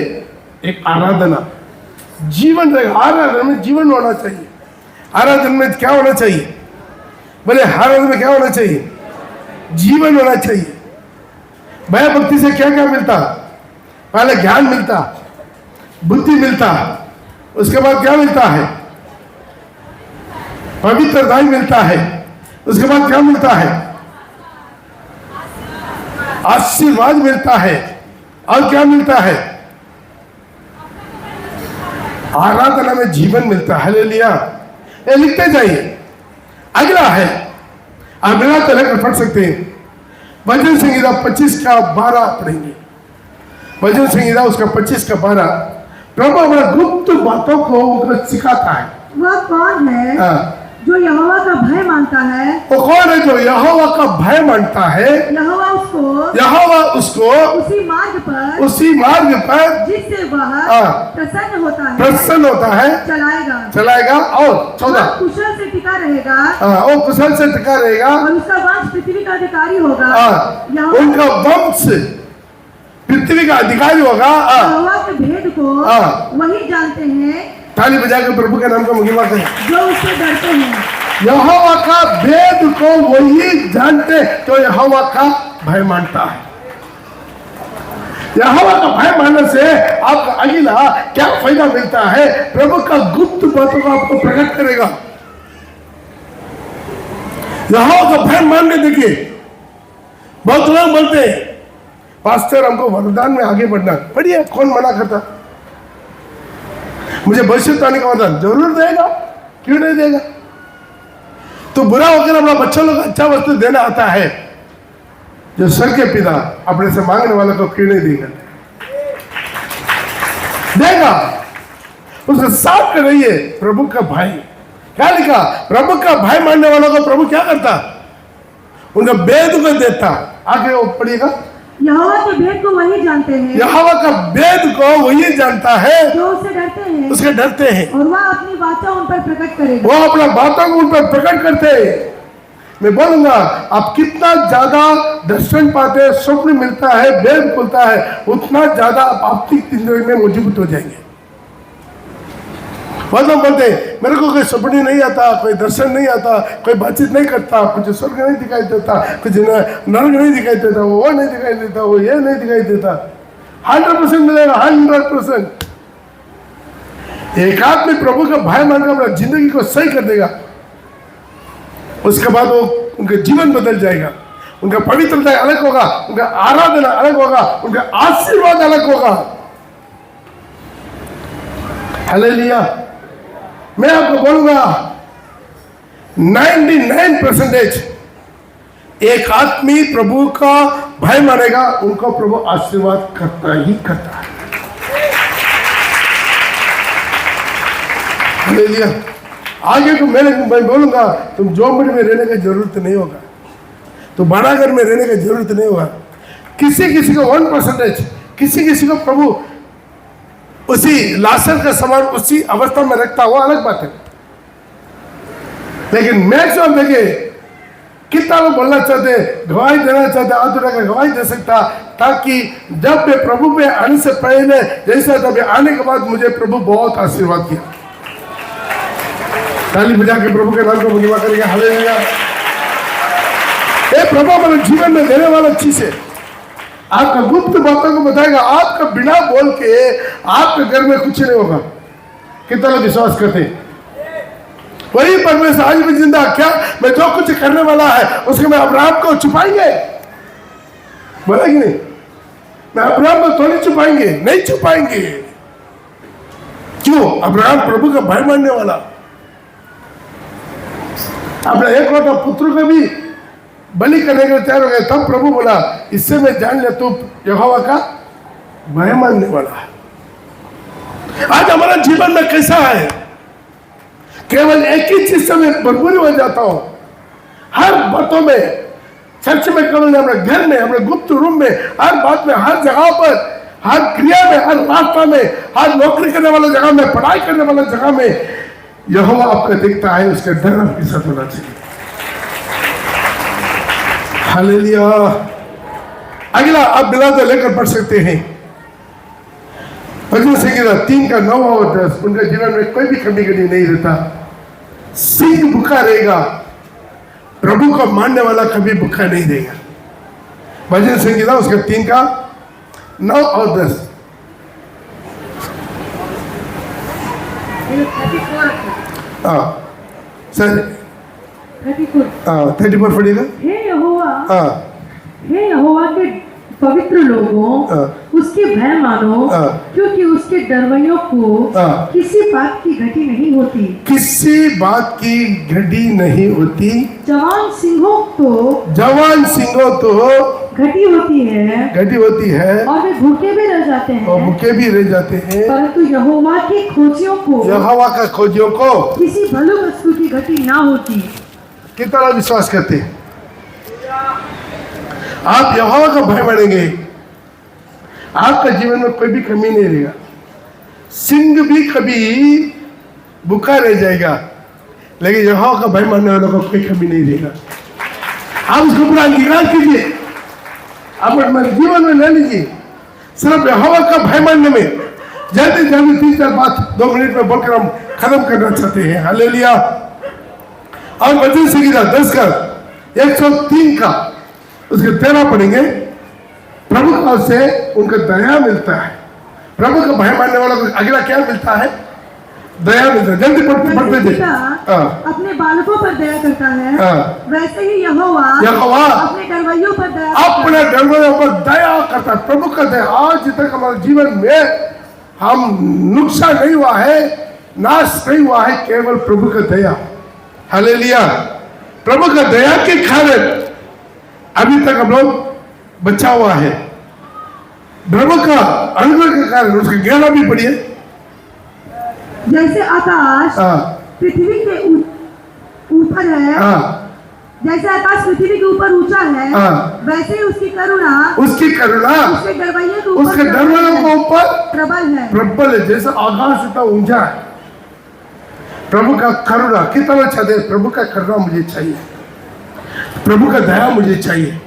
एक आराधना जीवन रहेगा। आराधना में जीवन होना चाहिए। आराधना में क्या होना चाहिए? बोले आराधना में क्या होना चाहिए? जीवन होना चाहिए। भय भक्ति से क्या क्या मिलता? पहले ज्ञान मिलता, बुद्धि मिलता, उसके बाद क्या मिलता है? पवित्रता मिलता है। उसके बाद क्या मिलता है? आशीर्वाद मिलता है। और क्या मिलता है? आराधना में जीवन मिलता है। हालेलुया। ये लिखते जाइए। अगला है, आप बिना तरह पढ़ सकते हैं। भजन संहिता 25 का 12 पढ़ेंगे। भजन संहिता उसका 25 का 12। प्रभु अपना गुप्त बातों को उनको सिखाता है। वह कौन है जो यहोवा का भय मानता है? वो कौन है जो यहोवा का भय मानता है? यहोवा उसको उसी मार्ग पर जिससे वह प्रसन्न होता है चलाएगा। और 14 कुशल से टिका रहेगा। वो कुशल से टिका रहेगा और उसका वंश पृथ्वी का अधिकारी होगा। उनका वंश पृथ्वी का अधिकारी होगा। यहोवा के भेद को वही जानते हैं। ताली बजाकर प्रभु के नाम का महिमा करें। जो उससे डरते हैं। यहोवा का भेद को वही जानते जो यहोवा का भय मानता है। यहोवा का भय मानने से आपका अगला क्या फायदा मिलता है? प्रभु का गुप्त बातों को आपको प्रकट करेगा। यहोवा का भय मानने देखिए, बहुत लोग बोलते हैं पास्टर हमको वरदान में आगे बढ़ना। बढ़िया, कौन मना करता? मुझे भविष्यवाणी का वरदान जरूर देगा, क्यों नहीं देगा? तो बुरा होकर अपना बच्चों लोग अच्छा वस्तु देना आता है, जो स्वर्ग के पिता अपने से मांगने वालों को क्यों नहीं देगा? देगा। उसके साथ में रहिए प्रभु का भाई। क्या लिखा? प्रभु का भाई मानने वालों को प्रभु क्या करता? उनका भेद को देता। आगे वो पढ़िएगा। यहोवा के भेद को वही जानते हैं। यहोवा का भेद को वही जानता है जो उससे डरते हैं। उसके डरते हैं। और वह अपनी बातें उन पर प्रकट करेगा। वो अपना बातों को उन पर प्रकट करते हैं। मैं बोलूंगा, आप कितना ज्यादा दर्शन पाते, स्वप्न मिलता है, भेद खुलता है, उतना ज्यादा आप आपकी जिंदगी में मजबूत हो जाएंगे। मतलब बोलते मेरे को कोई सपने नहीं आता, कोई दर्शन नहीं आता, कोई बातचीत नहीं करता, कुछ स्वर्ग नहीं दिखाई देता, कुछ नरक नहीं दिखाई देता, वो नहीं दिखाई देता, वो ये नहीं दिखाई देता। 100% मिलेगा, 100%। एक आदमी प्रभु का भय मानकर अपना जिंदगी को सही कर देगा, उसके बाद वो उनका जीवन बदल जाएगा। उनका पवित्रता अलग होगा, उनका आराधना अलग होगा, उनका आशीर्वाद अलग होगा। हालेलुया। मैं आपको बोलूंगा 99% एक आदमी प्रभु का भय मानेगा, उनको प्रभु आशीर्वाद करता ही करता है। हालेलुया। आगे तो मैं बोलूंगा तुम झोंपड़ी में रहने की जरूरत नहीं होगा, तो बड़ा घर में रहने की जरूरत नहीं होगा। किसी किसी को 1%, किसी किसी को प्रभु उसी लाशर का समान उसी अवस्था में रखता हुआ अलग बात है। लेकिन मैक्सिमम देखे कितना लोग बोलना चाहते, गवाही देना चाहते, आधुरा का गवाही दे सकता, ताकि जब मैं प्रभु में आने से पहले जैसा तभी आने के बाद मुझे प्रभु बहुत आशीर्वाद किया। ताली बजा के प्रभु के नाम को महिमा करेंगे। हालेलुया। ये प्रभु हमारे जीवन में देने वाला चीज है। आपका गुप्त बातों को बताएगा, आपका बिना बोल के आपके घर में कुछ नहीं होगा। कितना लोग विश्वास करते? वही परमेश्वर आज भी जिंदा। क्या मैं जो कुछ करने वाला है उसके मैं अब्राहम को छुपाएंगे? बोला कि नहीं? मैं अब्राहम को थोड़ी छुपाएंगे, नहीं छुपाएंगे। क्यों? अब्राहम प्रभु का भय मानने वाला, अपना एक होता पुत्र को भी बलि करने के तैयार हो गए। तब प्रभु बोला, इससे मैं जान लिया तू यहोवा का भय मानने वाला है। आज हमारा जीवन में कैसा है? केवल एक ही चीज से मैं भरपूर हो जाता हूं, हर बातों में, चर्च में, केवल अपने घर में, अपने गुप्त रूम में, हर बात में, हर जगह पर, हर क्रिया में, हर रास्ता में, हर नौकरी करने वाला जगह में, पढ़ाई करने वाला जगह में यहोवा आपको देखता है। उसका डर आपके साथ होना चाहिए। हालेलुया। अगला आप बिला तो लेकर पढ़ सकते हैं। भजन संहिता 3 का 9 और 10। उनके जीवन में कोई भी कमी कमी नहीं रहता। सिंह भूखा रहेगा, प्रभु को मानने वाला कभी भूखा नहीं रहेगा। भजन संहिता उसका 3 का 9 और 10। सर 34 पढ़ेगा। हे यहोवा के पवित्र लोगों, उसके भय मानो, क्योंकि उसके डरवैयों को किसी बात की घटी नहीं होती। किसी बात की घटी नहीं होती। जवान सिंहों तो घटी होती है, और वे भूखे भी रह जाते हैं, परंतु यहोवा के खोजियों को किसी भली वस्तु की घटी ना होती। कितना विश्वास करते हैं? आप यहोवा का भय मानेंगे, आपका जीवन में कोई भी कमी नहीं रहेगा। सिंह भी कभी भूखा रह जाएगा, लेकिन यहोवा का भय मानने वालों को कोई कमी नहीं रहेगा। आप उसको पूरा अंगीकार कीजिए, आप अपने जीवन में ले लीजिए। सिर्फ यहोवा का भय मानने में जल्दी 3-4 बात 2 मिनट में बोलकर हम खत्म करना चाहते हैं। हालेलुया। और भजन संहिता 10 का 103 का उसके 13 पढ़ेंगे। प्रभु का से उनका दया मिलता है। प्रभु का भय मानने वालों को अगला क्या मिलता है? दया मिलता है। जल्दी पढ़ते थे। अपने बालकों पर दया करता है, वैसे ही यहोवा अपने डरवैयों पर दया करता है। प्रभु का दया। आज तक हमारे जीवन में हम नुकसान नहीं हुआ है, नाश नहीं हुआ है, केवल प्रभु का दया। हालेलुया। प्रभु का दया के कारण अभी तक हम लोग बचा हुआ है। प्रभु का अनुग्रह के कारण उसकी 11 भी पढ़ी है। जैसे आकाश पृथ्वी के ऊपर है, जैसे आकाश पृथ्वी के ऊपर ऊंचा है, वैसे ही उसकी करुणा उसके डरवैयों के ऊपर प्रबल है। जैसे आकाश इतना ऊंचा है, प्रभु का करुणा कितना अच्छा दे। प्रभु का करुणा मुझे चाहिए, प्रभु का दया मुझे चाहिए।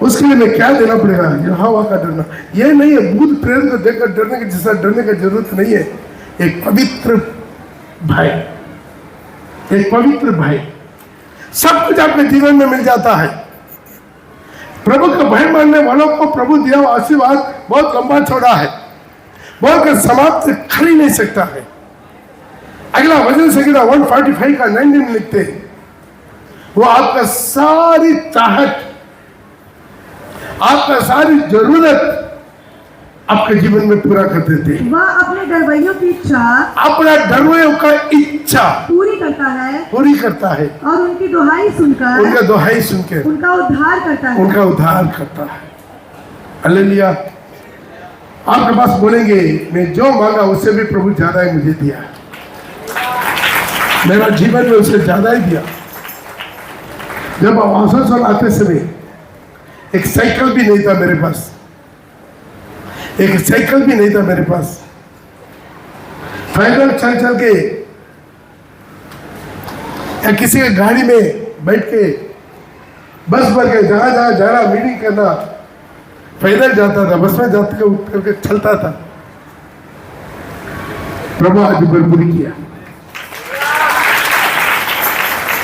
उसके लिए मैं क्या देना पड़ेगा? यहोवा का डरना। ये नहीं है भूत प्रेत को देखकर डरने की, जैसा डरने की जरूरत नहीं है। एक पवित्र भाई, एक पवित्र भाई, सब कुछ आपके जीवन में मिल जाता है। प्रभु का भय मानने वालों को प्रभु दिया हुआ आशीर्वाद बहुत लंबा चौड़ा है, बहुत समाप्त कर ही नहीं सकता है। अगला भजन संहिता 145 का 19 लिखते हैं। वो आपका सारी चाहत आपका सारी जरूरत आपके जीवन में पूरा कर देते हैं। वह अपने डरवैयों की इच्छा अपना डरवैयों का इच्छा पूरी करता है और उनकी दुहाई सुनकर उनका दुहाई सुनकर उनका उद्धार करता है। हालेलुया। आपके पास बोलेंगे मैं जो मांगा उससे भी प्रभु ज्यादा ही मुझे दिया, मेरा जीवन में उससे ज्यादा ही दिया। जब आसानसोल आते समय एक साइकिल भी नहीं था मेरे पास, एक साइकिल भी नहीं था मेरे पास। पैदल चल चल के या किसी के गाड़ी में बैठ के बस भर के जहां जहां जाना मीटिंग करना पैदल जाता था, बस में जाते उठ करके चलता था। प्रभु आज बरबरी किया,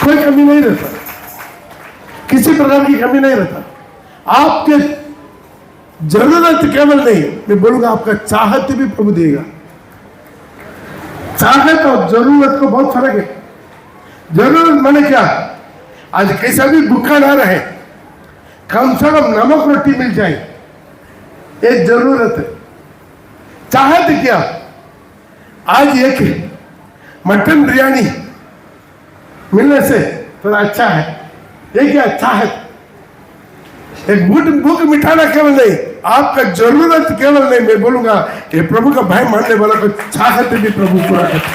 कोई कमी नहीं रहता, किसी प्रकार की कमी नहीं रहता। आपके जरूरत केवल नहीं, मैं बोलूंगा आपका चाहत भी प्रभु देगा। चाहत और जरूरत को बहुत फर्क है। जरूरत माने क्या, आज कैसा भी भूखा ना रहे, कम से कम नमक रोटी मिल जाए, ये जरूरत है। चाहत क्या, आज एक मटन बिरयानी मिलने से थोड़ा अच्छा है, ये क्या चाहत। एक भूख मिटाना केवल नहीं, आपका जरूरत केवल नहीं, मैं बोलूंगा कि प्रभु का भय मानने वाला को चाहत भी प्रभु पूरा करता।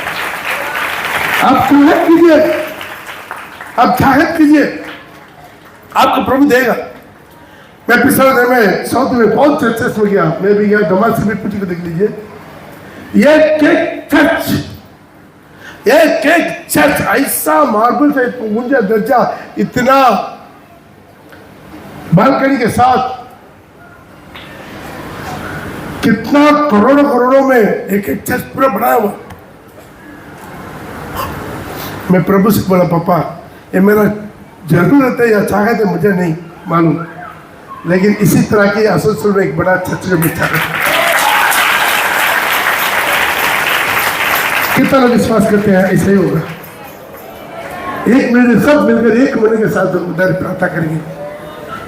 आप चाहत कीजिए, आप चाहत कीजिए, आपको प्रभु देगा। मैं पिछले दिन में साउथ में बहुत चर्चेस में गया, मैं भी गया, दमाद से भी पूछ के देख लीजिए। ये केक चर्च ऐसा मार्बल से ऊंचा दर्जा, इतना बालकनी के साथ, कितना करोड़ों में एक चर्च पूरा बनाया हुआ। मैं प्रभु से बोला, पापा ये मेरा जरूरत है या चाहत है मुझे नहीं मालूम, लेकिन इसी तरह की आसनसोल में एक बड़ा चर्च में चाहत। कितना लोग विश्वास करते हैं ऐसा ही होगा। एक महीने सब मिलकर एक महीने के साथ उधर प्रार्थना करेंगे,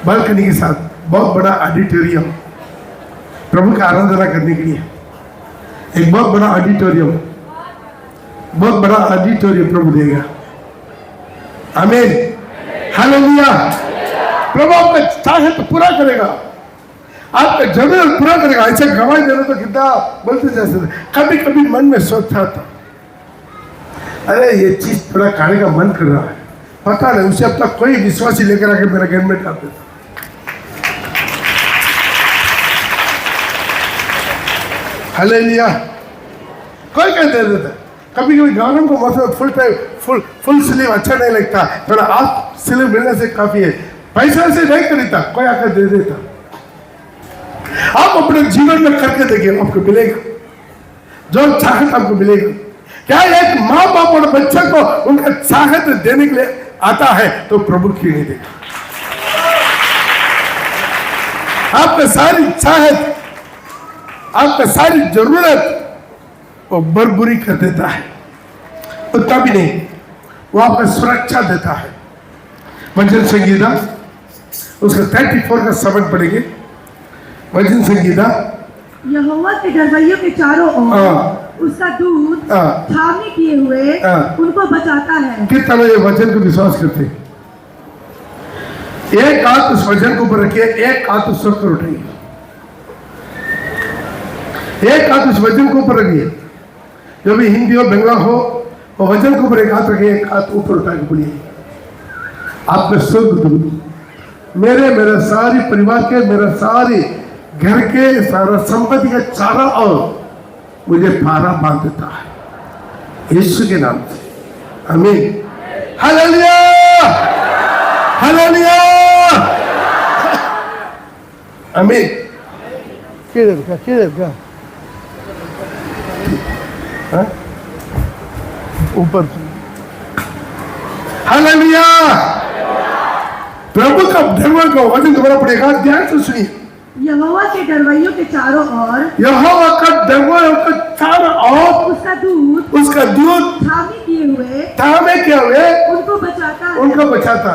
बालकनी के साथ, बहुत बड़ा ऑडिटोरियम प्रभु का आराधना करने के लिए, एक बहुत बड़ा ऑडिटोरियम, बहुत बड़ा ऑडिटोरियम प्रभु देगा। आमीन, हालेलुया। प्रभु आपका चाहत पूरा करेगा, आपका जरूरत पूरा करेगा। ऐसे गवाही देना तो कितना बोलते जैसे कभी कभी मन में सोचता था, अरे ये चीज थोड़ा खाने का मन कर रहा है, पता नहीं उसे अब तक कोई विश्वासी लेकर आके मेरा घर में डालते था। हालेलुया। कोई कह दे देता, कभी कभी गानों को मतलब फुल स्लीव अच्छा नहीं लगता, थोड़ा हाफ स्लीव मिलने से काफी है, पैसा से नहीं खरीदता, कोई आकर दे देता। आप अपने जीवन में करके देखिए, आपको मिलेगा जो चाहत, आपको मिलेगा। क्या एक माँ बाप और बच्चे को उनका चाहत देने के लिए आता है तो प्रभु क्यों नहीं देगा। आपका सारी चाहत, आपका सारी जरूरत वो बरबरी कर देता है, उतना भी नहीं, वो आपका सुरक्षा देता है। भजन संगीता उसका 34 का 7 पढ़ेंगे। भजन संगीता, यहोवा के डरवैयों के चारों ओर उसका दूत छावनी किए हुए उनको बचाता है। कितना लोग ये वचन को विश्वास करते हैं? एक हाथ उस वचन को ऊपर रखिए, एक हाथ उस पर उठाइए, एक हाथ उस वचन को ऊपर रखिए। जो भी हिंदी हो बंगला हो, वो वचन के ऊपर एक हाथ रखिए, एक हाथ ऊपर उठा के बोलिए, आपके स्वर्ग दूत मेरा सारी परिवार के, मेरा सारे घर के, सारा संपत्ति का चारा और मुझे पारा बांध देता है, यीशु के नाम से। आमीन, हालेलुया, हालेलुया, आमीन। क्या ऊपर, हालेलुया। प्रभु का धर्म का वचन दोबारा पड़ेगा, ध्यान से सुनिए। यहोवा के डरवैयों के चारों ओर, यहोवा का डरवैयों के चारों ओर उसका दूत थामे किए हुए उनको बचाता है, उनको बचाता।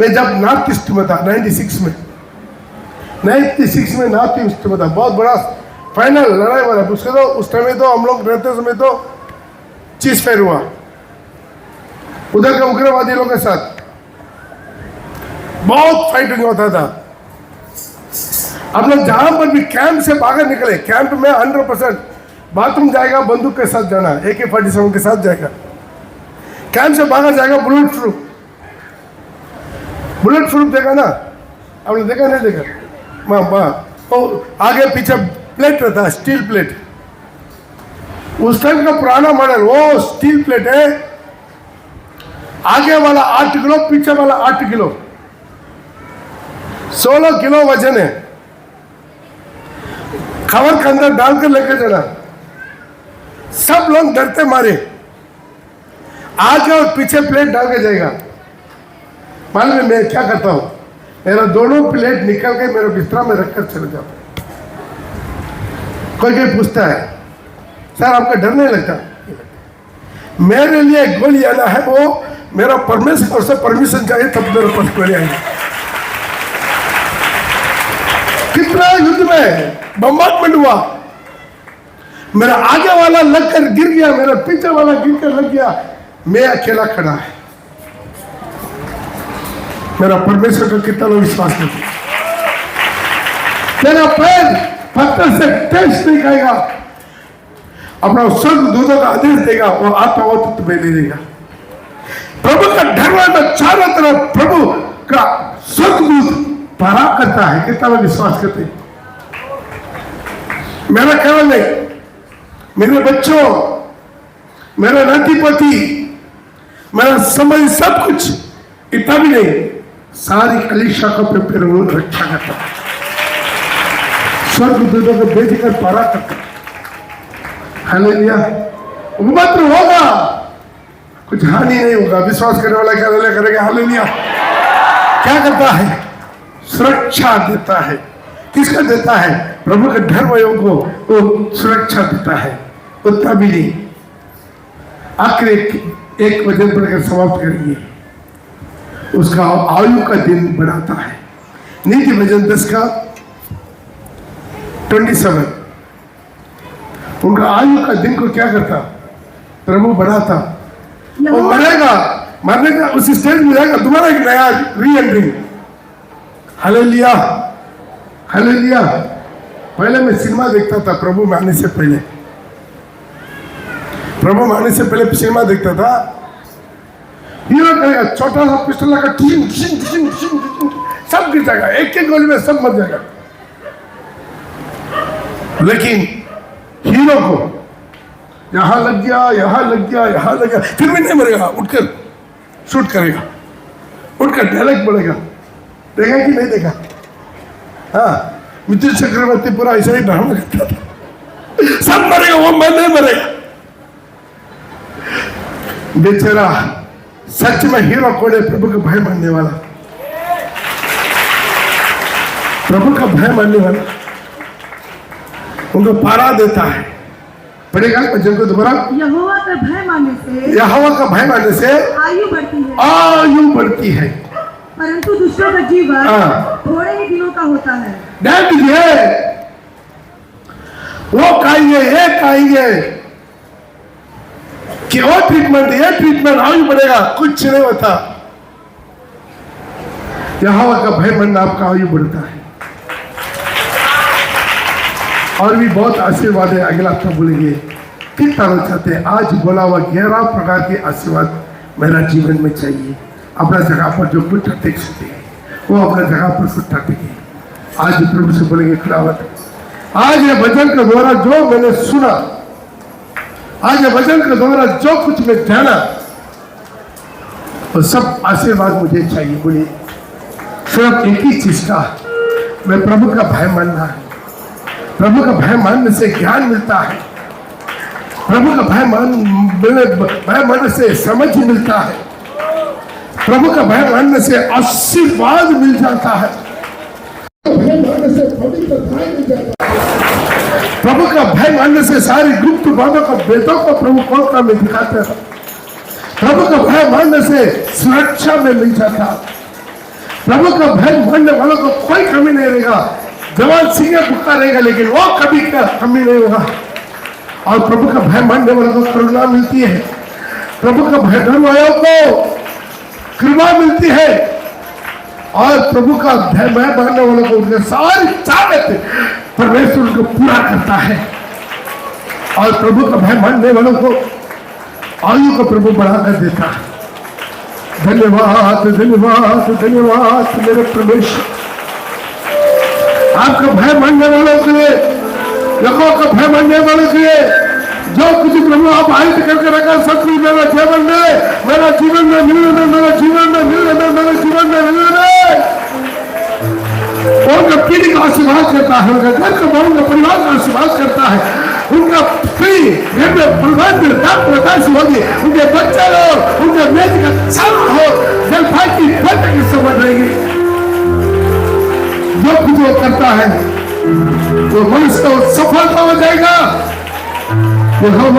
मैं जब नॉर्थ ईस्ट में था 96 में, 96 में नॉर्थ ईस्ट में था, बहुत बड़ा फाइनल लड़ाई वाला। उसके तो उस टाइम में तो हम लोग रहते समय तो चीज फायर हुआ उधर के उग्रवादी लोगों के साथ, बहुत फाइटिंग होता था। अब लोग जहां पर भी कैंप से बाहर निकले, कैंप में 100% बाथरूम जाएगा बंदूक के साथ जाना, AK-47 के साथ जाएगा, कैंप से बाहर जाएगा बुलेट प्रूफ देखा ना, आपने देखा नहीं देखा? आगे पीछे प्लेट रहता है, स्टील प्लेट, उस टाइम का पुराना मॉडल, वो स्टील प्लेट है, आगे वाला 8 किलो, पीछे वाला 8 किलो, 16 किलो वजन है, खबर के अंदर डालकर लेके जाना। सब लोग डरते मारे, आगे और पीछे प्लेट डाल के जाएगा। मालूम है मैं क्या करता हूं? मेरा दोनों प्लेट निकल के मेरे बिस्तरा में रखकर चले जाता। कोई पूछता है सर आपका डर नहीं लगता? मेरे लिए गोली आना है, वो मेरा परमेश्वर से परमिशन चाहिए तब मेरे पास गोली आएगी। कितना युद्ध में बम्बार्टमेंट हुआ, मेरा आगे वाला लगकर गिर गया, मेरा पीछे वाला गिरकर लग गया, मैं अकेला खड़ा है। मेरा परमेश्वर का कितना लोग विश्वास करते? तेरा पैर पत्थर से टेस्ट नहीं खाएगा, अपना स्वर्ग दूतों का आदेश देगा, वो आता हो तो तुम्हें ले लेगा। प्रभु का धर्म चारों तरफ प्रभु का स्वर्गदूत पहरा करता है। कितना लोग विश्वास करते हैं? मेरा केवल नहीं, मेरे बच्चों, मेरा नाती पोती, मेरा समझ सब कुछ, इतना भी नहीं, सारी कलीसिया को प्रभु रक्षा करता है, स्वर्गदूतों को भेजकर पहरा करता है। हालेलुया। उपद्रव होगा, कुछ हानि नहीं होगा। विश्वास करने वाला क्या करेगा? हालेलुया। क्या करता है? सुरक्षा देता है। किसका देता है? प्रभु के धर्मयों को वो सुरक्षा देता है। उतना भी नहीं, आखिर एक वचन पढ़कर समाप्त करेंगे। उसका आयु का दिन बढ़ाता है। नीति वचन 10 का 27, उनका आयु का दिन को क्या करता? प्रभु बढ़ाता। वो मरेगा, मरने का उस स्टेज में जाएगा, दोबारा एक नया री एंट्री। Hallelujah, hallelujah. पहले मैं सिनेमा देखता था, प्रभु में आने से पहले, प्रभु में आने से पहले सिनेमा देखता था। हीरो करेगा, छोटा सा पिस्टल लगा, सब गिर जाएगा, एक गोली में सब मर जाएगा। लेकिन हीरो को यहां लग गया, यहां लग गया, यहां लग गया, फिर भी नहीं मरेगा, उठकर शूट करेगा, उठकर डायरेक्ट बढ़ेगा। देखा कि नहीं देखा? हाँ, मिथुन चक्रवर्ती पूरा ऐसा ही ड्रामा करता था, सब मरेगा, वो नहीं मरेगा। बेचारा सच में हीरो कौन है? प्रभु का भय मानने वाला, प्रभु का भय मानने वाला उनको पारा देता है। पढ़ेगा वचन को दोबारा। यहोवा का भय मानने से, यहोवा का भय मानने से आयु बढ़ती है, आयु बढ़ती है, परंतु दुष्टों का जीवन थोड़े ही दिनों का होता है। ध्यान दीजिए, वो खाएंगे, ये खाएंगे कि वो ट्रीटमेंट, ये ट्रीटमेंट, आयु बढ़ेगा, कुछ नहीं होता। यहोवा का भय मानना आपका आयु बढ़ता है। और भी बहुत आशीर्वाद है, अगला हफ्ता बोलेंगे। कितना लोग चाहते हैं आज बोला हुआ 11 प्रकार के आशीर्वाद मेरा जीवन में चाहिए। अपना जगह पर जो पुट्ठा टेक सकते हैं वो अपना जगह पर पुट्ठा टेके। आज प्रभु से बोलेंगे खुदावत, आज ये वचन के द्वारा जो मैंने सुना, आज ये वचन के द्वारा जो कुछ मैं जाना, वो सब आशीर्वाद मुझे चाहिए। बोलिए, सिर्फ एक ही चीज का, मैं प्रभु का भय मानना है। प्रभु का भय मानने से ज्ञान मिलता है, प्रभु का भय मानने से समझ मिलता है, प्रभु का भय मानने से आशीर्वाद मिल जाता है, भय मानने से पवित्रता मिल जाता है, प्रभु का भय मानने से सारी गुप्त बातों का बेटों को प्रभु खोलकर में दिखाते हैं, प्रभु का भय मानने से सुरक्षा में मिल जाता है, प्रभु का भय मानने वालों को कोई कमी नहीं रहेगा। जवान सिंह भुक्का रहेगा, लेकिन वो कभी कमी नहीं होगा। और प्रभु का भय मानने वालों को करुणा मिलती है, प्रभु का भय मानने वालों को कृपा मिलती है, और प्रभु का भय मानने वालों को उनके सारी चाहत परमेश्वर उनको पूरा करता है। और प्रभु का भय मानने वालों को आयु को प्रभु बढ़ाकर देता है। धन्यवाद धन्यवाद धन्यवाद मेरे परमेश्वर, आपका भय मानने वालों के लिए, लोगों का भय मानने वालों के लिए जो कुछ प्रभु आप आयत करके रखा, सब कुछ मेरा जीवन में, मेरा जीवन में मिलने में, मेरा जीवन में मिलने में, मेरे जीवन में मिलने में, उनका पीढ़ी का आशीर्वाद करता है, उनका घर का उनका परिवार का आशीर्वाद करता है, उनका स्त्री घर में प्रकाश होगी, उनके बच्चे लोग, उनके मेज का छल हो, जलपाई की फट की समझ रहेगी। जो कुछ वो करता है वो मनुष्य को सफलता हो जाएगा। वो हम